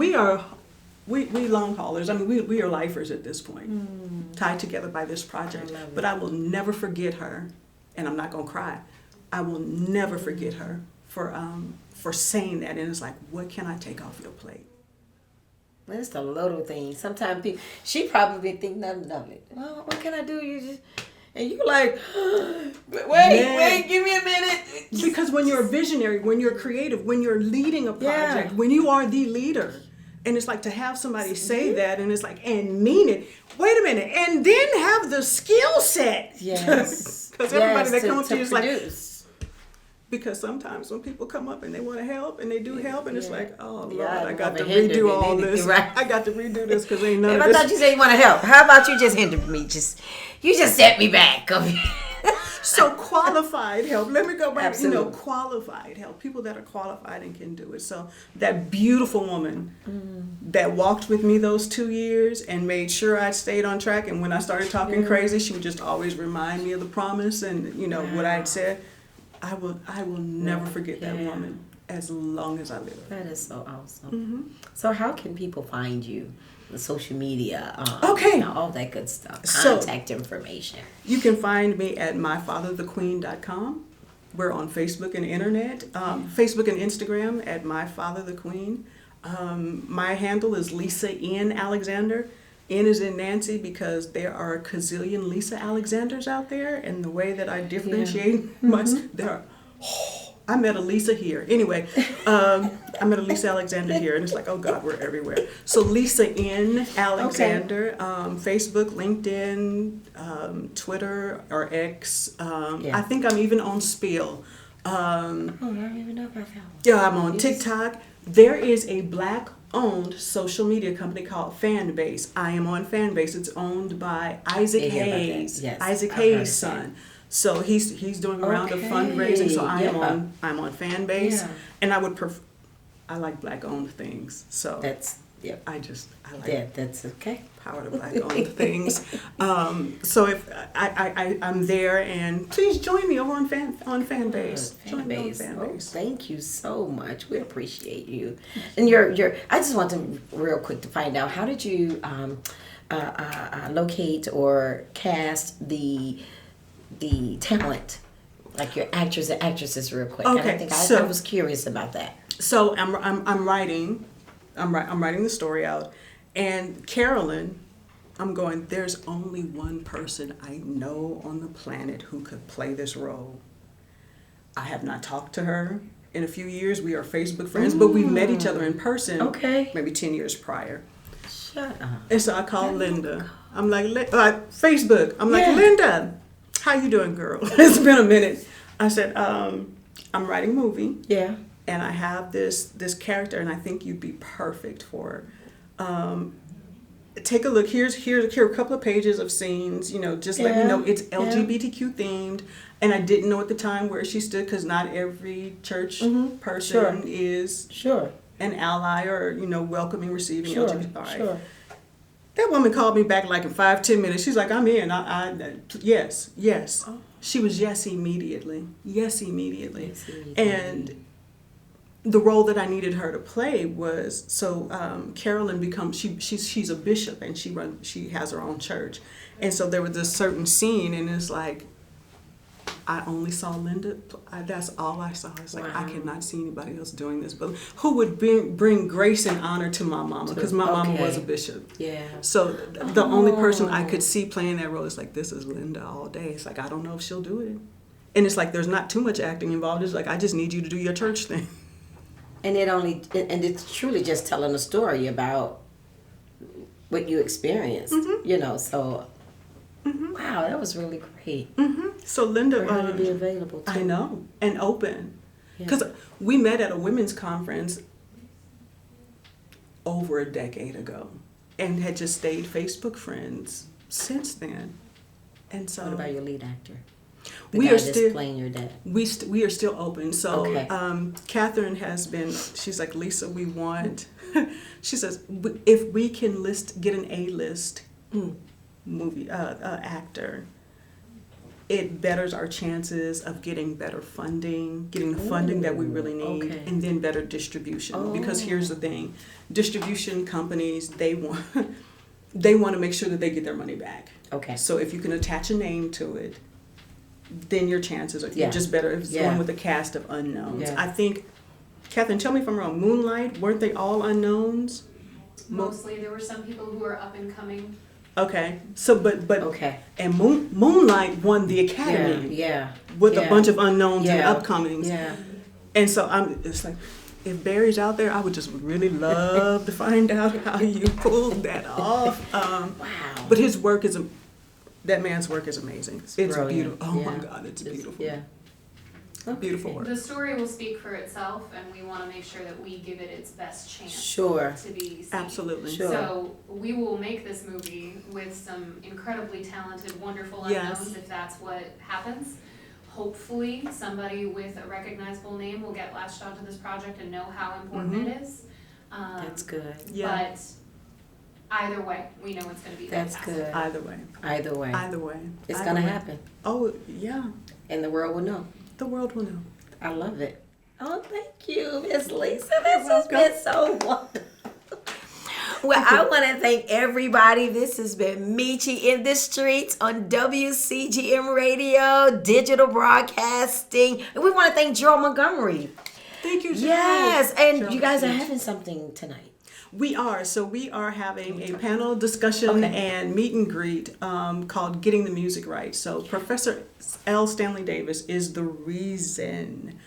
haulers. I mean, we are lifers at this point, tied together by this project. But I will never forget her, and I'm not gonna cry. I will never forget her for saying that. And it's like, what can I take off your plate? It's the little things. Sometimes people, she probably think nothing of it. Well, what can I do? You just. And you're like, wait, give me a minute. Because when you're a visionary, when you're creative, when you're leading a project, when you are the leader, and it's like to have somebody say that, and it's like, and mean it. Wait a minute, and then have the skill set. Yes. Because everybody that comes to you is produce. like, because sometimes when people come up and they want to help, and they do help, and it's like, oh Lord, I got to redo all this. Right. I got to redo this because ain't none of I this. thought you said you want to help. How about you just hindered me? You just set me back. So qualified help. Let me go back. Absolutely. Qualified help. People that are qualified and can do it. So that beautiful woman that walked with me those 2 years and made sure I stayed on track. And when I started talking crazy, she would just always remind me of the promise and what I had said. I will never forget that woman as long as I live. That is so awesome. Mm-hmm. So how can people find you? The social media, all that good stuff. Contact information. You can find me at myfatherthequeen.com. We're on Facebook and internet. Facebook and Instagram at myfatherthequeen. My handle is Lisa N. Alexander. N is in Nancy because there are a gazillion Lisa Alexanders out there, and the way that I differentiate I met a Lisa here. Anyway, I met a Lisa Alexander here, and it's like, oh God, we're everywhere. So Lisa N. Alexander, Facebook, LinkedIn, Twitter or X. Yeah. I think I'm even on Spill. Oh, I don't even know about that one. Yeah, I'm on TikTok. There is a Black-owned social media company called Fanbase. I am on Fanbase. It's owned by Isaac I hear about that. Hayes, Yes, Isaac I've heard of Hayes' that. son. So he's doing a round of Okay, fundraising. So I'm yeah. on Fanbase, Yeah. and I like Black-owned things. So That's, yep. I like Yeah, that's okay. power to Black-owned things. So if I'm there, and please join me over on Fanbase. Join me on Fanbase. Oh, Fanbase. thank you so much. We appreciate you. And your. I just want to real quick to find out, how did you locate or cast the talent, like your actors and actresses, real quick? Okay, And I think so- I was curious about that. So I'm writing the story out, and Carolyn, I'm going, there's only one person I know on the planet who could play this role. I have not talked to her in a few years. We are Facebook friends, but we met each other in person Okay. maybe 10 years prior. Shut up. And so I called Linda. I'm like, Facebook. I'm like, Yeah. Linda, how you doing, girl? It's been a minute. I said, I'm writing a movie. Yeah. And I have this character, and I think you'd be perfect for her. Take a look. Here are a couple of pages of scenes. Just let me Yeah, know it's yeah. LGBTQ themed. And I didn't know at the time where she stood, because not every church person Sure. is Sure. an ally or welcoming, receiving Sure. LGBT. All right. Sure. That woman called me back like in 5-10 minutes. She's like, I'm in. Yes. Oh. She was yes immediately. Yes immediately. Yes, immediately. And the role that I needed her to play was, Carolyn becomes, she's a bishop, and she has her own church. And so there was this certain scene, and it's like, I only saw Linda. That's all I saw. It's like, I Wow. cannot see anybody else doing this. But who would bring grace and honor to my mama? Because my mama was a Okay. bishop. Yeah. So the only person I could see playing that role is like, this is Linda all day. It's like, I don't know if she'll do it. And it's like, there's not too much acting involved. It's like, I just need you to do your church thing. And it's truly just telling a story about what you experienced, so wow, that was really great So Linda, for her to be available too. I know, and open. Yeah. Because we met at a women's conference over a decade ago, and had just stayed Facebook friends since then. And so What about your lead actor? We guy are that's still- playing your dad. we are still open. So Okay. Catherine has been, she's like, Lisa, we want, she says, if we can get an A-list movie actor, it betters our chances of getting better funding, getting the funding that we really need, okay. and then better distribution. Because here's the thing, distribution companies, they want to make sure that they get their money back. Okay. So if you can attach a name to it, then your chances are Yeah. just better if it's Yeah. going with a cast of unknowns. Yeah. I think, Catherine, tell me if I'm wrong, Moonlight, weren't they all unknowns? Mostly, there were some people who were up and coming. Okay, so but Okay. and Moonlight won the Academy Yeah. with yeah. a bunch of unknowns and Yeah. upcomings. Yeah. And so it's like, if Barry's out there, I would just really love to find out how you pulled that off. Wow. But his work is, that man's work is amazing. It's brilliant. beautiful. Oh my Yeah. God, it's beautiful. Yeah. Beautiful Okay. work. The story will speak for itself, and we want to make sure that we give it its best chance Sure. to be seen. Absolutely. Sure. So we will make this movie with some incredibly talented, wonderful Yes. unknowns if that's what happens. Hopefully, somebody with a recognizable name will get latched onto this project and know how important it is. That's good. Yeah. But either way, we know it's going to be That's fantastic. good. Either way. Either way. Either way. It's Either gonna way. happen. Oh, yeah. And the world will know. The world will know. I love it. Oh, thank you, Miss Lisa. This has been so wonderful. Well, I want to thank everybody. This has been Meechie in the Streets on WCGM Radio, digital broadcasting. And we want to thank Gerald Montgomery. Thank you, Gerald. Yes, and Gerald, you guys are yes. having something tonight. We are. So we are having a panel discussion Okay. and meet and greet called Getting the Music Right. So Professor L. Stanley Davis is the reason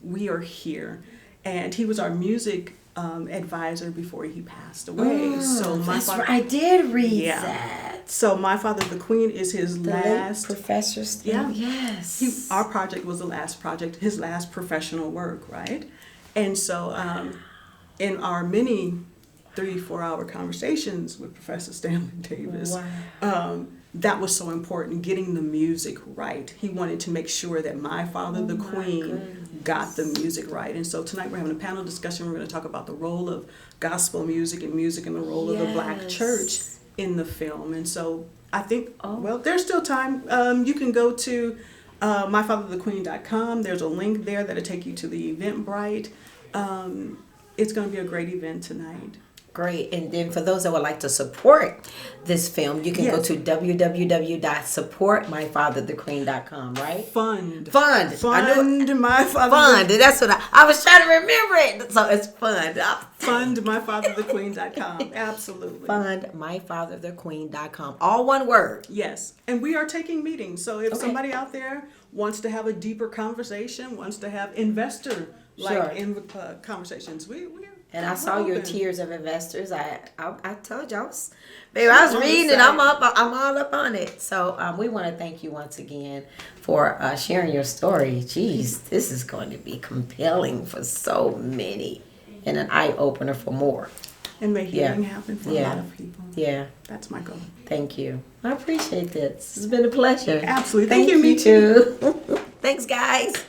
we are here. And he was our music advisor before he passed away. So my That's father, right. I did read Yeah. that. so my father, the Queen, is his The last. late Professor Stan. Yeah. Yes. Our project was the last project, his last professional work, right? And so, in our many 3-4 hour conversations with Professor Stanley Davis, that was so important, getting the music right. He wanted to make sure that my father, the Queen, got the music right. And so tonight we're having a panel discussion. We're going to talk about the role of gospel music and the role of the Black church in the film. And so I think, well, there's still time. You can go to myfatherthequeen.com. There's a link there that'll take you to the Eventbrite. It's going to be a great event tonight. Great. And then for those that would like to support this film, you can go to www.supportmyfatherthequeen.com, right? Fund. I knew My Father. fund. That's what I was trying to remember it. So it's fund. Fund myfatherthequeen.com. Absolutely. Fund myfatherthequeen.com. All one word. Yes. And we are taking meetings. So if somebody out there wants to have a deeper conversation, wants to have investor conversations, we're And I saw your open. tiers of investors. I told y'all, baby, I was reading it. I'm all up on it. So we want to thank you once again for sharing your story. Jeez, this is going to be compelling for so many, and an eye opener for more. And may healing happen for a lot of people. Yeah. That's my goal. Thank you. I appreciate this. It's been a pleasure. Absolutely. Thank you, Meechie. too. Thanks, guys.